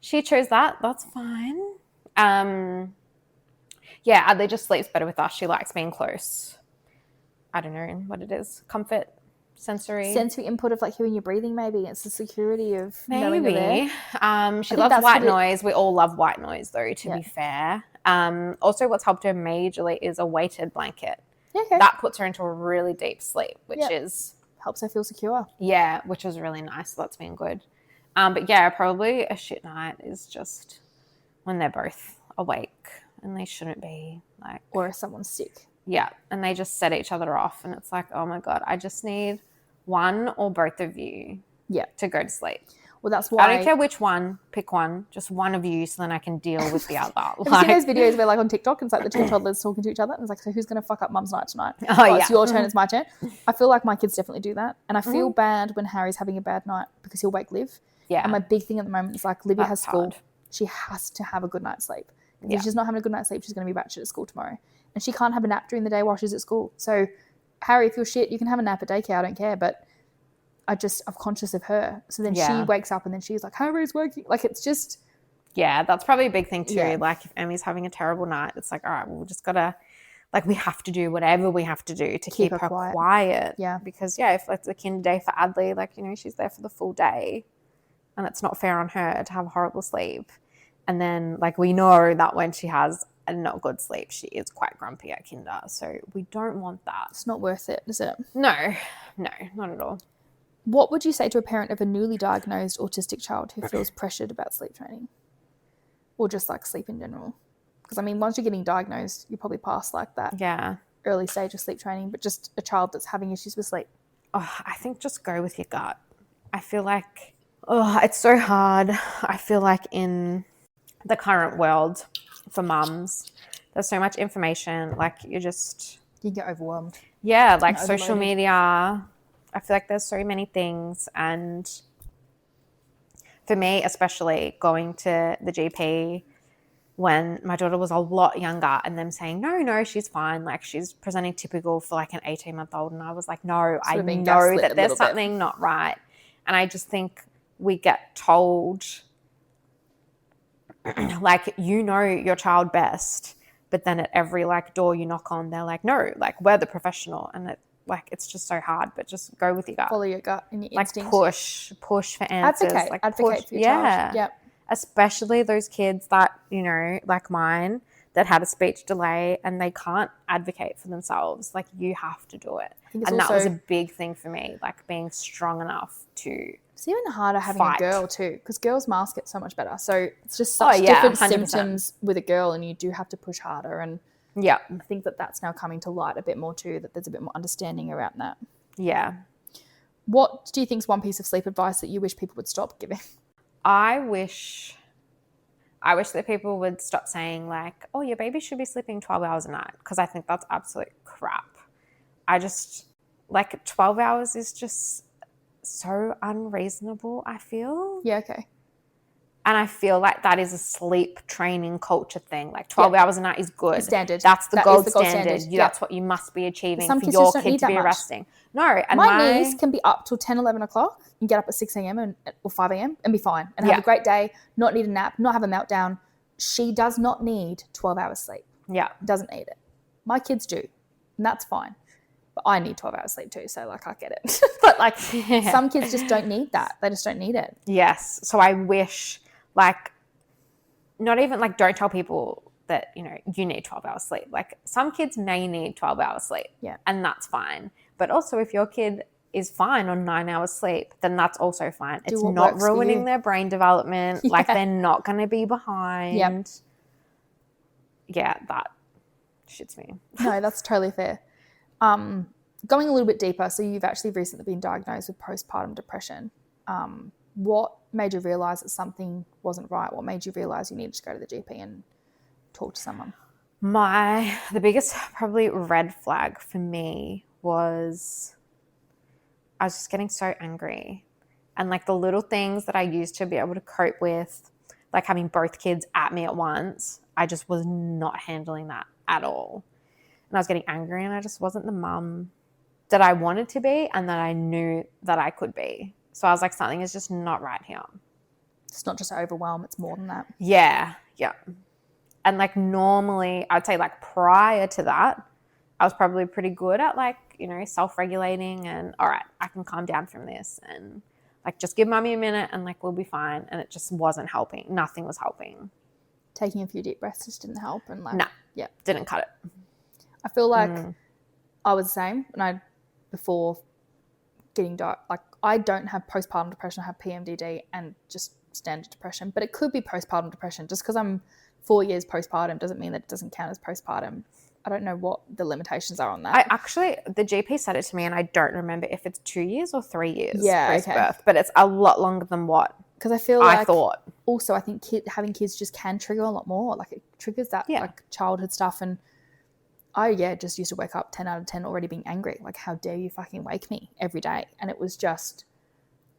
She chose that. That's fine. Yeah, Adley just sleeps better with us. She likes being close. I don't know what it is. Comfort. Sensory input of like hearing your breathing, maybe. It's the security of knowing you're there. She loves white noise. We all love white noise though, to be fair. Also what's helped her majorly is a weighted blanket. Okay. That puts her into a really deep sleep, which is helps her feel secure. Yeah, which is really nice. So that's been good. But yeah, probably a shit night is just when they're both awake and they shouldn't be, like, or if someone's sick. Yeah, and they just set each other off, and it's like, oh my God, I just need one or both of you to go to sleep. Well, that's why I don't care which one, pick one, just one of you, so then I can deal with the other. Have you seen those videos where, like, on TikTok, it's like the two toddlers talking to each other, and it's like, so who's going to fuck up mum's night tonight? It's your turn, it's my turn. I feel like my kids definitely do that, and I feel bad when Harry's having a bad night because he'll wake Liv. Yeah. And my big thing at the moment is, like, Livy has school. Hard. She has to have a good night's sleep. If she's not having a good night's sleep, she's going to be batshit at school tomorrow. And she can't have a nap during the day while she's at school. So, Harry, if you're shit, you can have a nap at daycare. I don't care. But I'm conscious of her. So then she wakes up and then she's like, Harry's working. Like, it's just. Yeah, that's probably a big thing too. Yeah. Like, if Emmy's having a terrible night, it's like, all right, well, we just got to, like, we have to do whatever we have to do to keep her quiet. Yeah. Because, if it's a kinder day for Adley, like, you know, she's there for the full day. And it's not fair on her to have a horrible sleep. And then, like, we know that when she has a not good sleep, she is quite grumpy at kinder. So we don't want that. It's not worth it, is it? No, not at all. What would you say to a parent of a newly diagnosed autistic child who feels pressured about sleep training? Or just, like, sleep in general? Because, I mean, once you're getting diagnosed, you're probably past, like, that early stage of sleep training. But just a child that's having issues with sleep. Oh, I think just go with your gut. I feel like, it's so hard. I feel like in the current world for mums, there's so much information, like, you get overwhelmed. Yeah, like social media, I feel like there's so many things. And for me, especially going to the GP when my daughter was a lot younger and them saying, no, she's fine, like, she's presenting typical for like an 18-month-old, and I was like, no, I know that there's something not right. And I just think we get told, like, you know your child best, but then at every, like, door you knock on, they're like, no, like, we're the professional. And it's just so hard, but just go with your gut. Follow your gut and your instinct. Push for answers. Advocate for your child. Yep. Especially those kids that, you know, like mine, that had a speech delay and they can't advocate for themselves. Like, you have to do it. And that was a big thing for me, like, being strong enough to It's even harder having a girl too, because girls mask it so much better. So it's just such different 100%. Symptoms with a girl, and you do have to push harder. And I think that's now coming to light a bit more too, that there's a bit more understanding around that. Yeah. What do you think is one piece of sleep advice that you wish people would stop giving? I wish that people would stop saying, like, oh, your baby should be sleeping 12 hours a night, because I think that's absolute crap. I just, like, 12 hours is just so unreasonable, I feel. Yeah, okay. And I feel like that is a sleep training culture thing. Like, 12 hours a night is good. The standard. That's the gold standard. That's what you must be achieving for your kid to be resting. No. And my niece can be up till 10, 11 o'clock and get up at 6 a.m. or 5 a.m. and be fine and have a great day, not need a nap, not have a meltdown. She does not need 12 hours sleep. Yeah. Doesn't need it. My kids do, and that's fine. But I need 12 hours sleep too, so, like, I get it. But, like, some kids just don't need that. They just don't need it. Yes. So I wish, like, not even, like, don't tell people that, you know, you need 12 hours sleep. Like some kids may need 12 hours sleep. Yeah. And that's fine. But also if your kid is fine on 9 hours sleep, then that's also fine. It's not ruining their brain development. Yeah. Like they're not going to be behind. Yep. Yeah, that shits me. No, that's totally fair. Going a little bit deeper, so you've actually recently been diagnosed with postpartum depression. What made you realise that something wasn't right? What made you realise you needed to go to the GP and talk to someone? The biggest probably red flag for me was I was just getting so angry. And like the little things that I used to be able to cope with, like having both kids at me at once, I just was not handling that at all. And I was getting angry and I just wasn't the mum that I wanted to be and that I knew that I could be. So I was like, something is just not right here. It's not just overwhelm, it's more than that. Yeah. And like normally, I'd say like prior to that, I was probably pretty good at like, you know, self-regulating and all right, I can calm down from this and like just give mommy a minute and like we'll be fine. And it just wasn't helping. Nothing was helping. Taking a few deep breaths just didn't help. And like, didn't cut it. I feel like I was the same. And before getting like I don't have postpartum depression. I have PMDD and just standard depression. But it could be postpartum depression. Just because I'm 4 years postpartum doesn't mean that it doesn't count as postpartum. I don't know what the limitations are on that. The GP said it to me and I don't remember if it's 2 years or 3 years post-birth. Okay. But it's a lot longer than what because I feel like I thought. Also, I think having kids just can trigger a lot more. Like it triggers that like childhood stuff. And I just used to wake up 10 out of 10 already being angry. Like, how dare you fucking wake me every day? And it was just,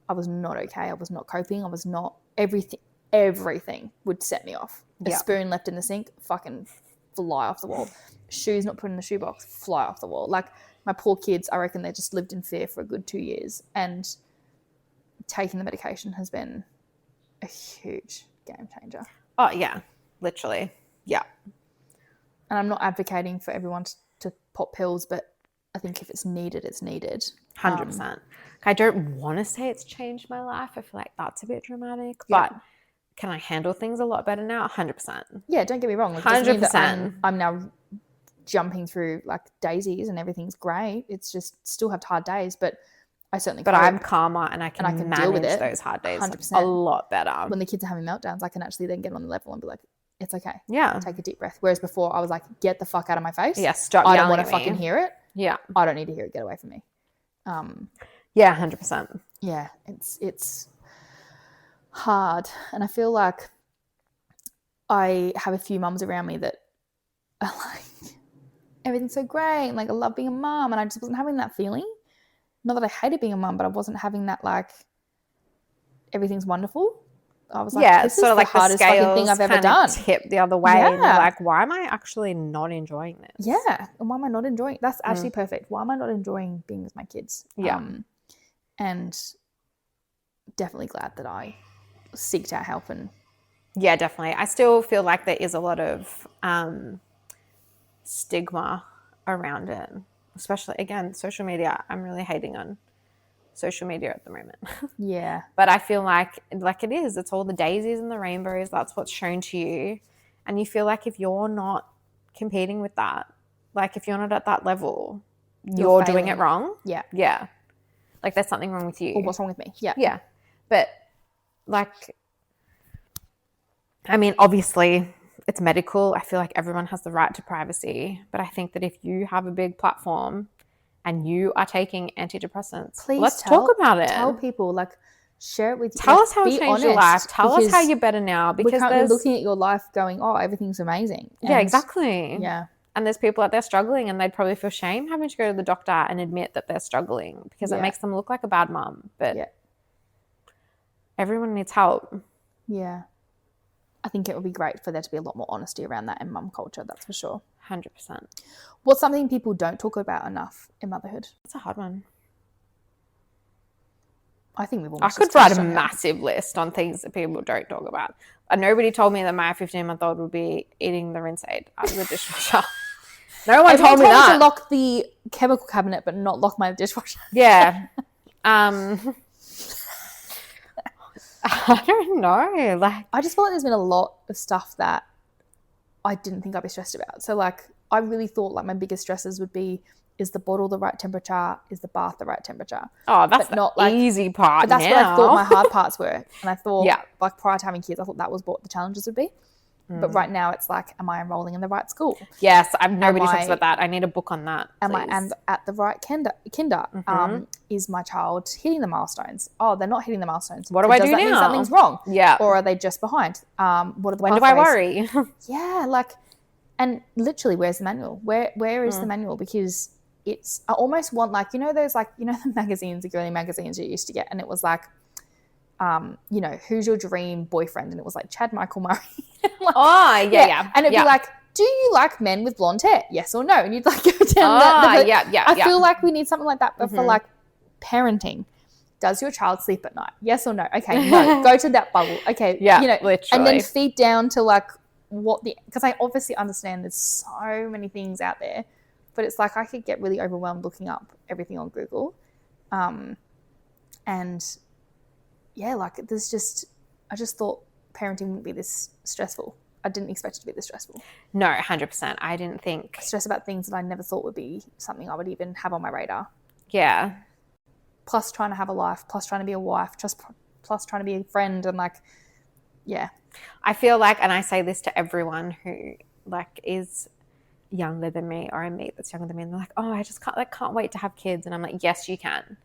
I was not okay. I was not coping. I was not, everything would set me off. A spoon left in the sink, fucking fly off the wall. Shoes not put in the shoebox, fly off the wall. Like my poor kids, I reckon they just lived in fear for a good 2 years. And taking the medication has been a huge game changer. Oh, yeah, literally. Yeah. And I'm not advocating for everyone to pop pills, but I think if it's needed, it's needed. 100%. I don't want to say it's changed my life. I feel like that's a bit dramatic, but can I handle things a lot better now? 100%. Yeah, don't get me wrong. Like, 100%. I'm now jumping through like daisies and everything's great. It's just still have hard days, but I certainly But I'm calmer and I can manage deal with it, those hard days 100%. a lot better. When the kids are having meltdowns, I can actually then get on the level and be like, it's okay. Yeah. Take a deep breath. Whereas before I was like, get the fuck out of my face. Yeah, stop I yelling don't want at to me. fucking hear it. Yeah. I don't need to hear it. Get away from me. Yeah, 100%. Yeah, it's hard. And I feel like I have a few mums around me that are like, everything's so great. And like, I love being a mum. And I just wasn't having that feeling. Not that I hated being a mum, but I wasn't having that like, everything's wonderful. I was like, this is sort of like the hardest fucking thing I've ever done. Tip the other way. Yeah. And you're like, why am I actually not enjoying this? Yeah. And why am I not enjoying it? That's actually perfect. Why am I not enjoying being with my kids? Yeah. And definitely glad that I seeked out help. And yeah, definitely. I still feel like there is a lot of stigma around it, especially, again, social media. I'm really hating on social media at the moment. Yeah. But I feel like it is. It's all the daisies and the rainbows. That's what's shown to you. And you feel like if you're not competing with that, like if you're not at that level, you're doing it wrong. Yeah. Yeah. Like there's something wrong with you. Or what's wrong with me? Yeah. Yeah. But like, I mean, obviously it's medical. I feel like everyone has the right to privacy. But I think that if you have a big platform and you are taking antidepressants, please let's talk about it. Tell people, like, share it with you. Tell us how it changed your life. Tell us how you're better now. Because we're looking at your life going, oh, everything's amazing. Yeah, exactly. Yeah. And there's people out there struggling and they'd probably feel shame having to go to the doctor and admit that they're struggling because it makes them look like a bad mum. But everyone needs help. Yeah. I think it would be great for there to be a lot more honesty around that in mum culture, that's for sure. 100%. What's something people don't talk about enough in motherhood? It's a hard one. I think we've I could write a massive list on things that people don't talk about. And nobody told me that my 15-month-old would be eating the rinse aid out of the dishwasher. No one told me that. To lock the chemical cabinet but not lock my dishwasher. Yeah. I don't know. Like, I just feel like there's been a lot of stuff that I didn't think I'd be stressed about. So like I really thought like my biggest stresses would be, is the bottle the right temperature? Is the bath the right temperature? Oh, that's the not easy part. But that's now. what I thought my hard parts were. And I thought, yeah, like prior to having kids, I thought that was what the challenges would be. But right now it's like, am I enrolling in the right school? Yes, nobody talks about that. I need a book on that. Am I at the right kinder? Is my child hitting the milestones? Oh, they're not hitting the milestones. What do I do now? Does that mean something's wrong? Yeah. Or are they just behind? What are the when pathways? do I worry? Yeah, like, and literally, where's the manual? Where is the manual? Because I almost want like, those like, the magazines, the girly magazines you used to get, and it was like, who's your dream boyfriend? And it was like Chad Michael Murray. Like, yeah. And it'd be like, do you like men with blonde hair? Yes or no? And you'd like go down I feel like we need something like that, but for like parenting. Does your child sleep at night? Yes or no? Okay, no. Go to that bubble. Okay, literally. And then feed down to like because I obviously understand there's so many things out there, but it's like I could get really overwhelmed looking up everything on Google, and yeah, like I just thought parenting wouldn't be this stressful. I didn't expect it to be this stressful. No, 100%. I didn't think. Stress about things that I never thought would be something I would even have on my radar. Yeah. Plus trying to have a life, plus trying to be a wife, plus trying to be a friend, and like, yeah. I feel like, and I say this to everyone who like is younger than me, or I meet that's younger than me, and they're like, oh, I just can't wait to have kids. And I'm like, yes, you can.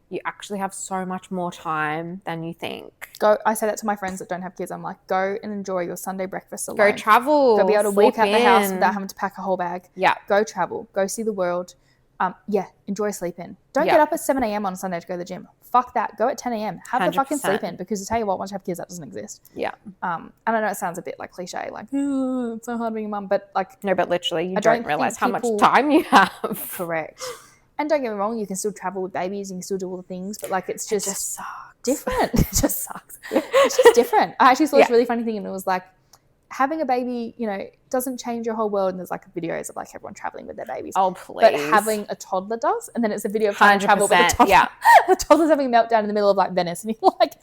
You actually have so much more time than you think. I say that to my friends that don't have kids. I'm like, go and enjoy your Sunday breakfast alone. Go travel. Go be able to walk out the house without having to pack a whole bag. Yeah. Go travel. Go see the world. Enjoy sleep in. Don't get up at 7 a.m. on Sunday to go to the gym. Fuck that. Go at 10 a.m. Have 100%. The fucking sleep in, because to tell you what, once you have kids, that doesn't exist. Yeah. And I know it sounds a bit like cliche, like, it's so hard being a mum, but like. No, but literally, you don't realize how much time you have. Correct. And don't get me wrong, you can still travel with babies, you can still do all the things, but like it just sucks. Different. It just sucks. It's just different. I actually saw this really funny thing, and it was like, having a baby, doesn't change your whole world. And there's like videos of like everyone traveling with their babies. Oh, please. But having a toddler does. And then it's a video of trying to travel with a toddler. Yeah. The toddler's having a meltdown in the middle of like Venice. And you're like,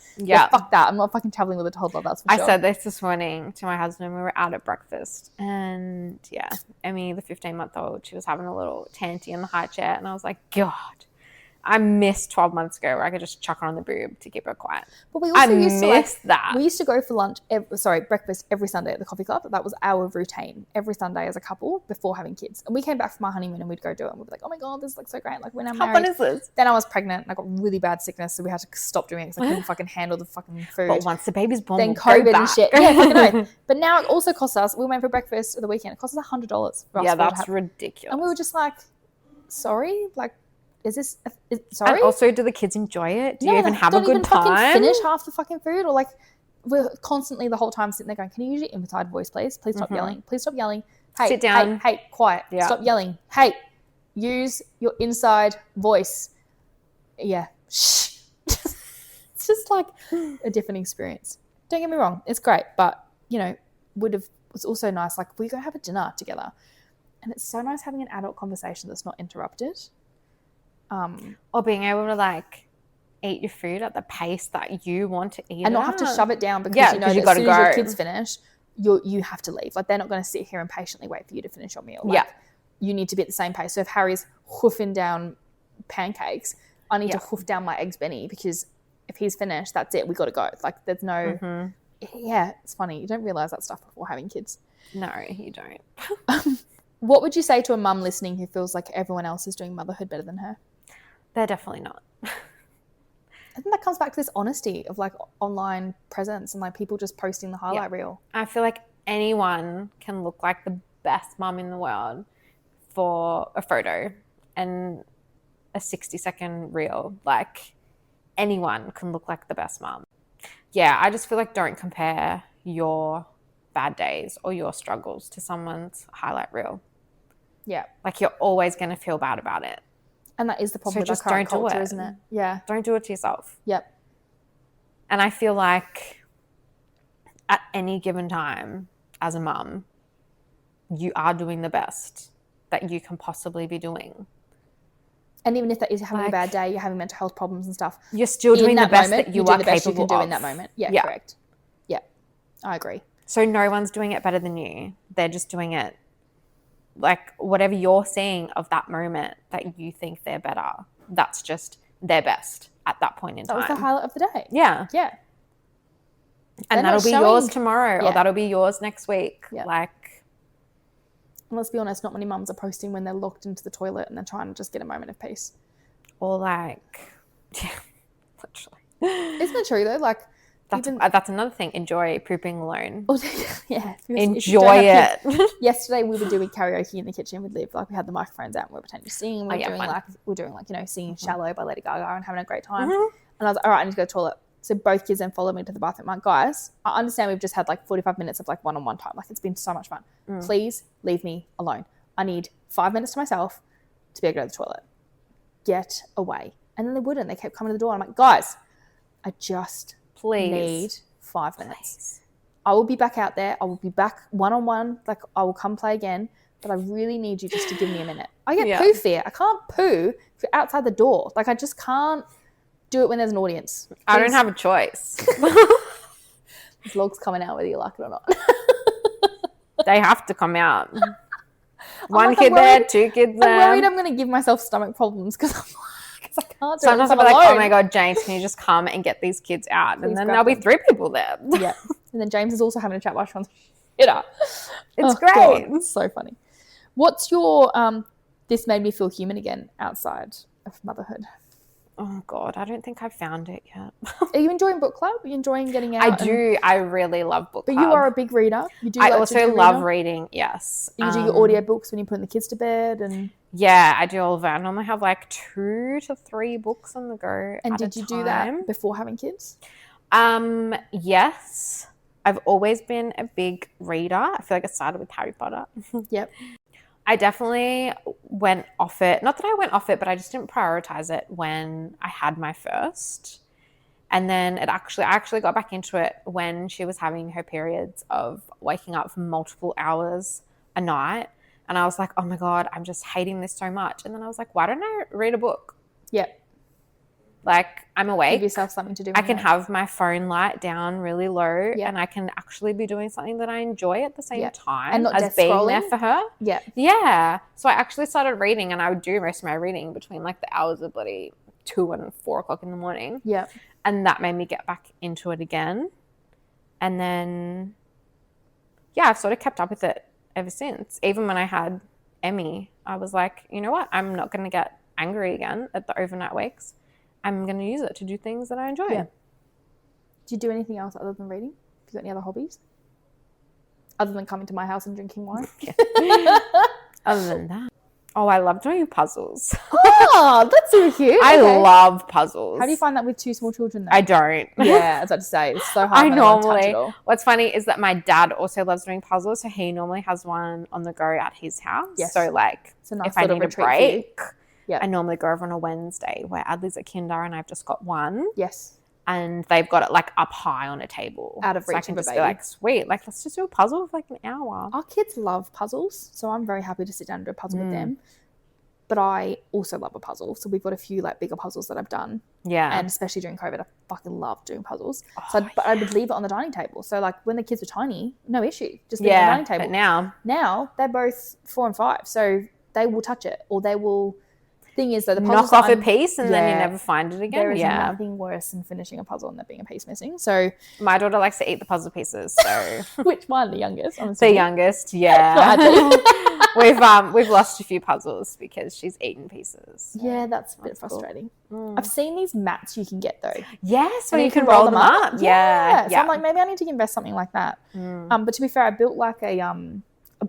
fuck that. I'm not fucking traveling with a toddler. That's for sure. I said this morning to my husband. We were out at breakfast. And Emmy, the 15-month-old, she was having a little tanty in the high chair. And I was like, God. I missed 12 months ago where I could just chuck her on the boob to keep her quiet. But we also we used to go for breakfast every Sunday at the coffee club. That was our routine every Sunday as a couple before having kids. And we came back from our honeymoon and we'd go do it. And we'd be like, oh my God, this is like so great. Like when I'm married. How fun is this? Then I was pregnant and I got really bad sickness. So we had to stop doing it because I couldn't fucking handle the fucking food. But once the baby's born, then COVID and shit. Yeah, fucking oath. But now it also costs us, we went for breakfast at the weekend. It cost us $100 for us. Yeah, that's ridiculous. And we were just like, sorry? Like, sorry? And also, do the kids enjoy it? Do you even have a good time? Don't even fucking finish half the fucking food, or like we're constantly the whole time sitting there going, can you use your inside voice, please? Please stop yelling. Please stop yelling. Hey, sit down. Hey, quiet. Yeah. Stop yelling. Hey, use your inside voice. Yeah. Shh. It's just like a different experience. Don't get me wrong. It's great, but it's also nice. Like we go have a dinner together, and it's so nice having an adult conversation that's not interrupted. Or being able to like eat your food at the pace that you want to eat and not have to shove it down because you as soon as your kids finish, you have to leave. Like they're not going to sit here and patiently wait for you to finish your meal. Like, you need to be at the same pace. So if Harry's hoofing down pancakes, I need to hoof down my eggs Benny, because if he's finished, that's it. We got to go. Like there's no. Yeah, it's funny. You don't realize that stuff before having kids. No, you don't. What would you say to a mum listening who feels like everyone else is doing motherhood better than her? They're definitely not. I think that comes back to this honesty of like online presence and like people just posting the highlight reel. I feel like anyone can look like the best mum in the world for a photo and a 60-second reel. Like anyone can look like the best mum. Yeah, I just feel like don't compare your bad days or your struggles to someone's highlight reel. Yeah. Like you're always going to feel bad about it. And that is the problem with our current culture, isn't it? Yeah. Don't do it to yourself. Yep. And I feel like at any given time as a mum, you are doing the best that you can possibly be doing. And even if that is having a bad day, you're having mental health problems and stuff, you're still doing the best that you are capable of. do in that moment. Yeah, correct. Yeah, I agree. So no one's doing it better than you. They're just doing it like whatever you're seeing of that moment that you think they're better. That's just their best at that point in time. That was the highlight of the day. Yeah. Yeah. And that'll be yours tomorrow or that'll be yours next week. Yeah. Like, and let's be honest, not many mums are posting when they're locked into the toilet and they're trying to just get a moment of peace. Or like, yeah, literally. Isn't it true though? Like, that's another thing. Enjoy pooping alone. Yeah. Enjoy it. Yesterday we were doing karaoke in the kitchen with Liv. Like we had the microphones out and we were pretending to sing. We were doing like, you know, singing Shallow by Lady Gaga and having a great time. And I was like, all right, I need to go to the toilet. So both kids then followed me to the bathroom. I'm like, guys, I understand we've just had like 45 minutes of like one-on-one time. Like it's been so much fun. Please leave me alone. I need 5 minutes to myself to be able to go to the toilet. Get away. And then they wouldn't. They kept coming to the door. I'm like, guys, I just need 5 minutes. I will be back out there. I will be back one-on-one. Like I will come play again. But I really need you just to give me a minute. I get poo fear. I can't poo if you're outside the door. Like I just can't do it when there's an audience. Please. I don't have a choice. This vlog's coming out whether you like it or not. They have to come out. One kid there, 2 kids there. I'm worried I'm going to give myself stomach problems because I can't do it. Sometimes I'll be like, oh my God, James, can you just come and get these kids out? And then there'll be 3 people there. Yeah. And then James is also having a chat while she's on shitter. It's great. God, it's so funny. What's your, this made me feel human again outside of motherhood? Oh God, I don't think I've found it yet. Are you enjoying book club? Are you enjoying getting out? I do. I really love book club. But you are a big reader. You do. I also love reading. Yes. You do your audiobooks when you're putting the kids to bed, and yeah, I do all of that. I normally have like 2 to 3 books on the go. And did you do that before having kids? Yes. I've always been a big reader. I feel like it started with Harry Potter. Yep. I definitely went off it. Not that I went off it, but I just didn't prioritize it when I had my first. And then I actually got back into it when she was having her periods of waking up for multiple hours a night. And I was like, oh my God, I'm just hating this so much. And then I was like, why don't I read a book? Yep. Like I'm awake. Give yourself something to do. I can have my phone light down really low and I can actually be doing something that I enjoy at the same time and not as just being scrolling. there for her. Yeah. Yeah. So I actually started reading and I would do most of my reading between like the hours of bloody 2 and 4 o'clock in the morning. Yeah. And that made me get back into it again. And then, yeah, I've sort of kept up with it ever since. Even when I had Emmy, I was like, you know what? I'm not going to get angry again at the overnight wakes. I'm going to use it to do things that I enjoy. Yeah. Do you do anything else other than reading? Have you got any other hobbies? Other than coming to my house and drinking wine? Other than that. Oh, I love doing puzzles. Oh, that's so cute. I love puzzles. How do you find that with 2 small children then? I don't. Yeah, as I say, it's so hard. What's funny is that my dad also loves doing puzzles, so he normally has one on the go at his house. Yes. So like, nice if I need a break, I normally go over on a Wednesday where Adley's at kinder and I've just got one. Yes. And they've got it like up high on a table. Out of reach I can of a just baby. be like, sweet, like let's just do a puzzle for like an hour. Our kids love puzzles, so I'm very happy to sit down and do a puzzle with them. But I also love a puzzle. So we've got a few like bigger puzzles that I've done. Yeah. And especially during COVID, I fucking love doing puzzles. But I would leave it on the dining table. So like when the kids were tiny, no issue. Just leave it on the dining table. But now they're both 4 and 5. So they will touch it or they will. Thing is though, the knock off a piece and then you never find it again. There is nothing worse than finishing a puzzle and there being a piece missing. So my daughter likes to eat the puzzle pieces. So which one? The youngest? The youngest, yeah. We've lost a few puzzles because she's eaten pieces. So yeah, that's a bit frustrating. I've seen these mats you can get though. Yes, where you can roll them up. Yeah. So I'm like, maybe I need to invest something like that. But to be fair, I built like a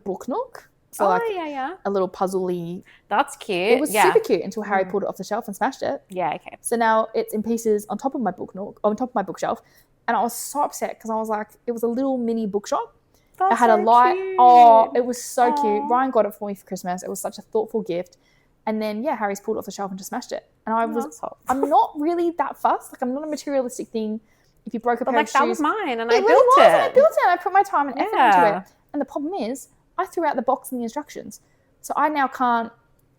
book nook. So a little puzzle-y. That's cute. It was super cute until Harry pulled it off the shelf and smashed it. Yeah, okay. So now it's in pieces on top of my book nook, on top of my bookshelf. And I was so upset because I was like, it was a little mini bookshop. That's I had a light. Cute. Oh, it was so cute. Ryan got it for me for Christmas. It was such a thoughtful gift. And then, Harry's pulled it off the shelf and just smashed it. And I'm not really that fussed. Like, I'm not a materialistic thing. If you broke a pair of shoes. that was mine and I built it. And I built it and I put my time and effort into it. And the problem is, I threw out the box and the instructions. So I now can't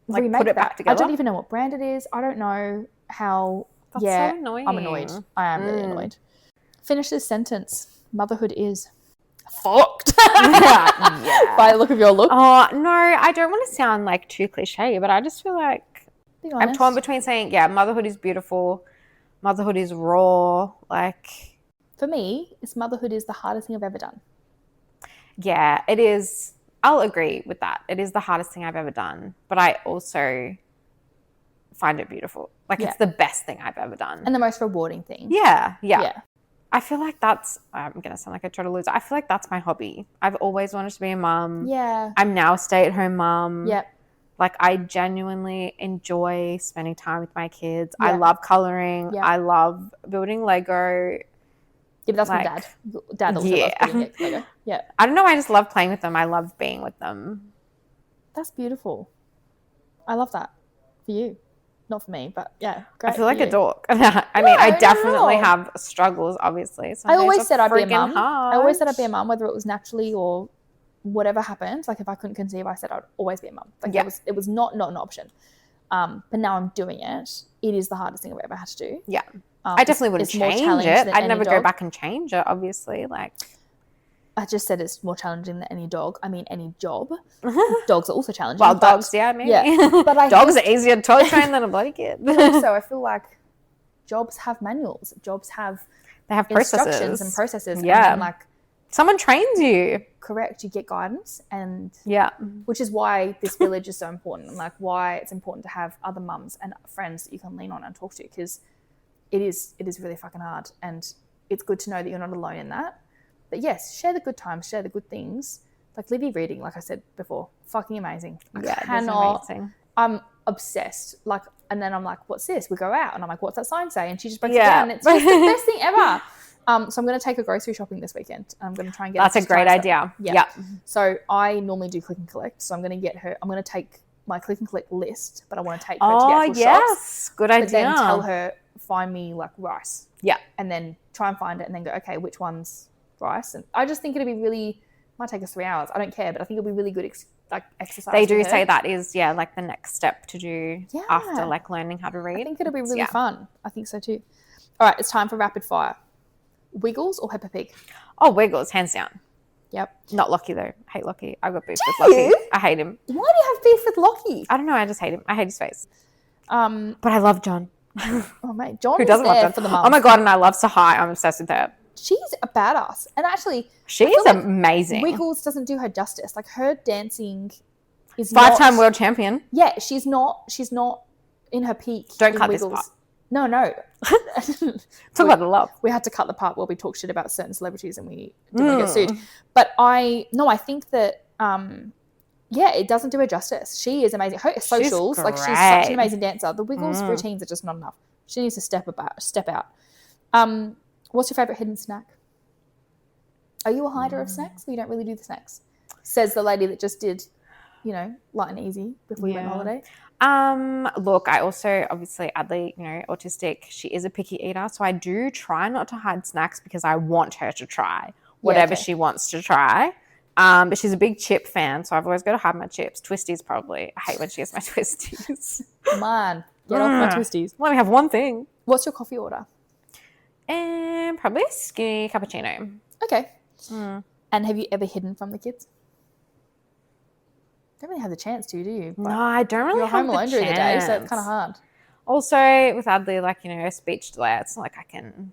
remake put it back together. I don't even know what brand it is. I don't know how. That's so annoying. I'm annoyed. I am really annoyed. Finish this sentence. Motherhood is fucked. Yeah. By the look of your look. Oh, no, I don't want to sound like too cliche, but I just feel like Be I'm honest. torn between saying, yeah, motherhood is beautiful, motherhood is raw. Like, For me, motherhood is the hardest thing I've ever done. yeah, it is. I'll agree with that. It is the hardest thing I've ever done, but I also find it beautiful. Like, it's the best thing I've ever done. And the most rewarding thing. Yeah. Yeah. I feel like I'm going to sound like a total loser. I feel like that's my hobby. I've always wanted to be a mum. Yeah. I'm now a stay-at-home mum. Yep. Like, I genuinely enjoy spending time with my kids. Yeah. I love coloring. Yeah. I love building Lego. Yeah, but that's like, my dad. Dad also loves building Lego. Yeah. I don't know. I just love playing with them. I love being with them. That's beautiful. I love that for you. Not for me, but yeah, great. I feel like for a you. dork. I mean, I definitely have struggles, obviously. I always said I'd be a mum. Hard. I always said I'd be a mum, whether it was naturally or whatever happened. Like, if I couldn't conceive, I said I'd always be a mum. Like, it was not an option. But now I'm doing it. It is the hardest thing I've ever had to do. Yeah. I definitely wouldn't change it. I'd never go back and change it, obviously. Like, I just said it's more challenging than any dog. I mean, any job. Dogs are also challenging. Well, dogs, yeah, maybe. Yeah, but dogs are easier to toy train than a bloody kid. Also, I feel like jobs have manuals. Jobs have instructions and processes. Yeah. And like, someone trains you. Correct. You get guidance, and which is why this village is so important, and like why it's important to have other mums and friends that you can lean on and talk to, because it is really fucking hard, and it's good to know that you're not alone in that. But yes, share the good times, share the good things. Like Livy reading, like I said before, fucking amazing. Amazing. I'm obsessed. Like, and then I'm like, what's this? We go out, and I'm like, what's that sign say? And she just breaks it down. And it's just the best thing ever. So I'm going to take her grocery shopping this weekend. I'm going to try and get. That's a great idea. Yeah. So I normally do click and collect. So I'm going to get her. I'm going to take my click and collect list, but I want to take her to the actual shops. Good idea. But then tell her, find me like rice. Yeah. And then try and find it, and then go, okay, which one's rice? And I just think it'd be really, might take us 3 hours. I don't care, but I think it'll be really good exercise. They do say that is like the next step to do after like learning how to read. I think it'll be really fun. I think so too. All right, it's time for rapid fire. Wiggles or Peppa Pig? Oh, Wiggles, hands down. Yep. Not Lockie though. I hate Lockie. I got beef with Lockie. I hate him. Why do you have beef with Lockie? I don't know. I just hate him. I hate his face. But I love John. Oh mate, John. Who doesn't love John? For the mums. Oh my god, and I love Sahai. I'm obsessed with her. She's a badass, and actually, she is amazing. Wiggles doesn't do her justice. Like, her dancing is 5-time world champion. Yeah, she's not in her peak. Don't cut Wiggles. this part. No. Talk about the love. We had to cut the part where we talk shit about certain celebrities and we didn't want to get sued. But I think that it doesn't do her justice. She is amazing. Her socials, like, she's such an amazing dancer. The Wiggles routines are just not enough. She needs to step out. What's your favorite hidden snack? Are you a hider of snacks, or you don't really do the snacks? Says the lady that just did, light and easy before you went on holiday. Look, I also, obviously, Adley, autistic, she is a picky eater, so I do try not to hide snacks because I want her to try whatever she wants to try. But she's a big chip fan, so I've always got to hide my chips. Twisties, probably. I hate when she has my Twisties. Come on, get off my Twisties. Let me have one thing. What's your coffee order? Probably a skinny cappuccino. Okay. And have you ever hidden from the kids? Don't really have the chance to, do you? No, I don't really have the chance. You're home alone during the day, so it's kind of hard. Also, with Adley, like, a speech delay, it's not like I can...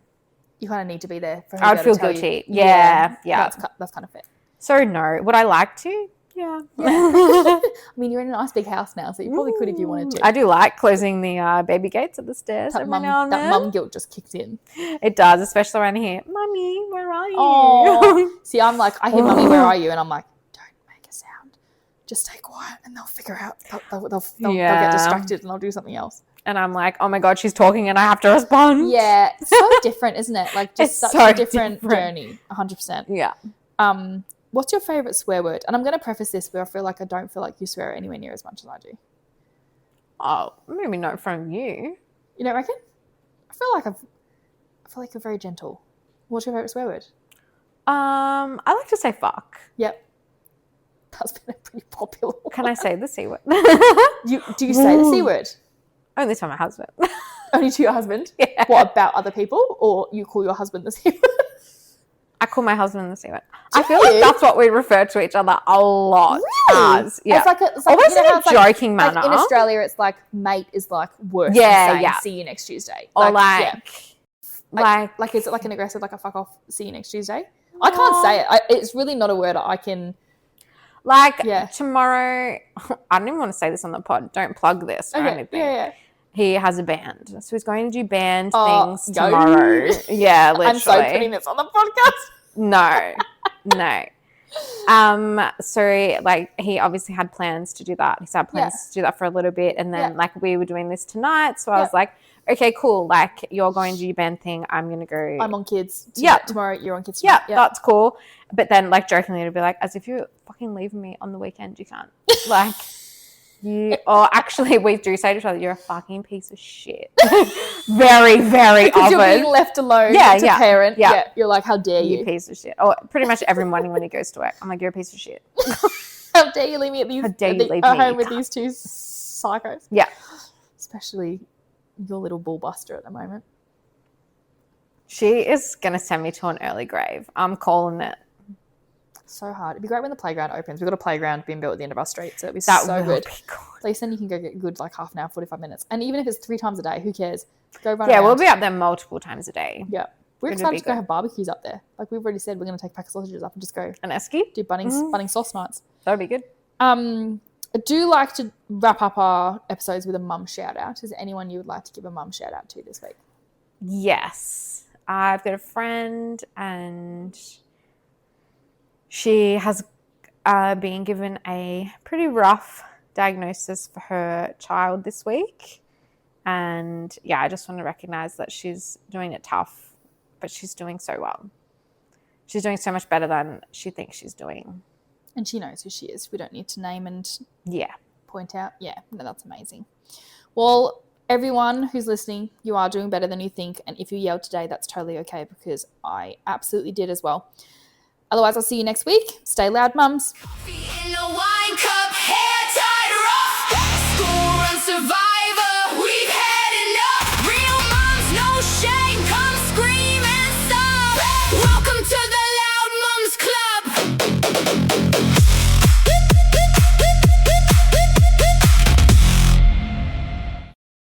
You kind of need to be there for her I would feel guilty. Yeah. That's kind of fair. So, no. Would I like to? Yeah. I mean, you're in a nice big house now, so you probably could if you wanted to. I do like closing the baby gates at the stairs. That mum guilt just kicks in. It does, especially around here. Mummy, where are you? Oh. See, I'm like, I hear Mummy, where are you? And I'm like, don't make a sound. Just stay quiet, and they'll figure out. They'll get distracted, and they'll do something else. And I'm like, oh my God, she's talking, and I have to respond. Yeah, it's so different, isn't it? Like, just such a different journey. 100%. Yeah. What's your favourite swear word? And I'm going to preface this where I don't feel like you swear anywhere near as much as I do. Oh, maybe not from you. You don't reckon? I feel like you're very gentle. What's your favourite swear word? I like to say fuck. Yep. That's been a pretty popular one. Can I say the C word? Do you say the C word? Only to my husband. Only to your husband? Yeah. What about other people? Or you call your husband the C word? I call my husband the C word. I feel like that's what we refer to each other a lot as. Yeah. It's like almost in a joking manner. Like in Australia, it's like mate is like worse Yeah, than saying see you next Tuesday. Or like is it like an aggressive, like a fuck off, see you next Tuesday? I can't say it. It's really not a word I can. Like tomorrow, I don't even want to say this on the pod. Don't plug this or anything. Yeah. He has a band. So he's going to do band things tomorrow. Yeah, literally. I'm so putting this on the podcast. No. So like he obviously had plans to do that. He had plans to do that for a little bit. And then like we were doing this tonight. So I was like, okay, cool. Like you're going to do your band thing. I'm going to go. I'm on kids. Tomorrow you're on kids. Yeah, that's cool. But then like jokingly it'd be like, as if you're fucking leaving me on the weekend, you can't. Like or actually we do say to each other, you're a fucking piece of shit. Very, very because you're being left alone to parent. Yeah. You're like, how dare you? You piece of shit. Or pretty much every morning when he goes to work, I'm like, you're a piece of shit. How dare you leave me at home with these two psychos? Yeah. Especially your little bullbuster at the moment. She is going to send me to an early grave. I'm calling it. So hard. It'd be great when the playground opens. We've got a playground being built at the end of our street, so it'd be so good. At least then you can go get good like half an hour, 45 minutes. And even if it's 3 times a day, who cares? Go run around. We'll be up there multiple times a day. Yeah. We're excited to go have barbecues up there. Like we've already said, we're going to take a pack of sausages up and just go. An esky? Do Bunnings sauce nights. That would be good. I do like to wrap up our episodes with a mum shout out. Is there anyone you would like to give a mum shout out to this week? Yes. I've got a friend and she has been given a pretty rough diagnosis for her child this week. And I just want to recognize that she's doing it tough, but she's doing so well. She's doing so much better than she thinks she's doing. And she knows who she is. We don't need to name and point out. Yeah, no, that's amazing. Well, everyone who's listening, you are doing better than you think. And if you yelled today, that's totally okay because I absolutely did as well. Otherwise, I'll see you next week. Stay loud, mums.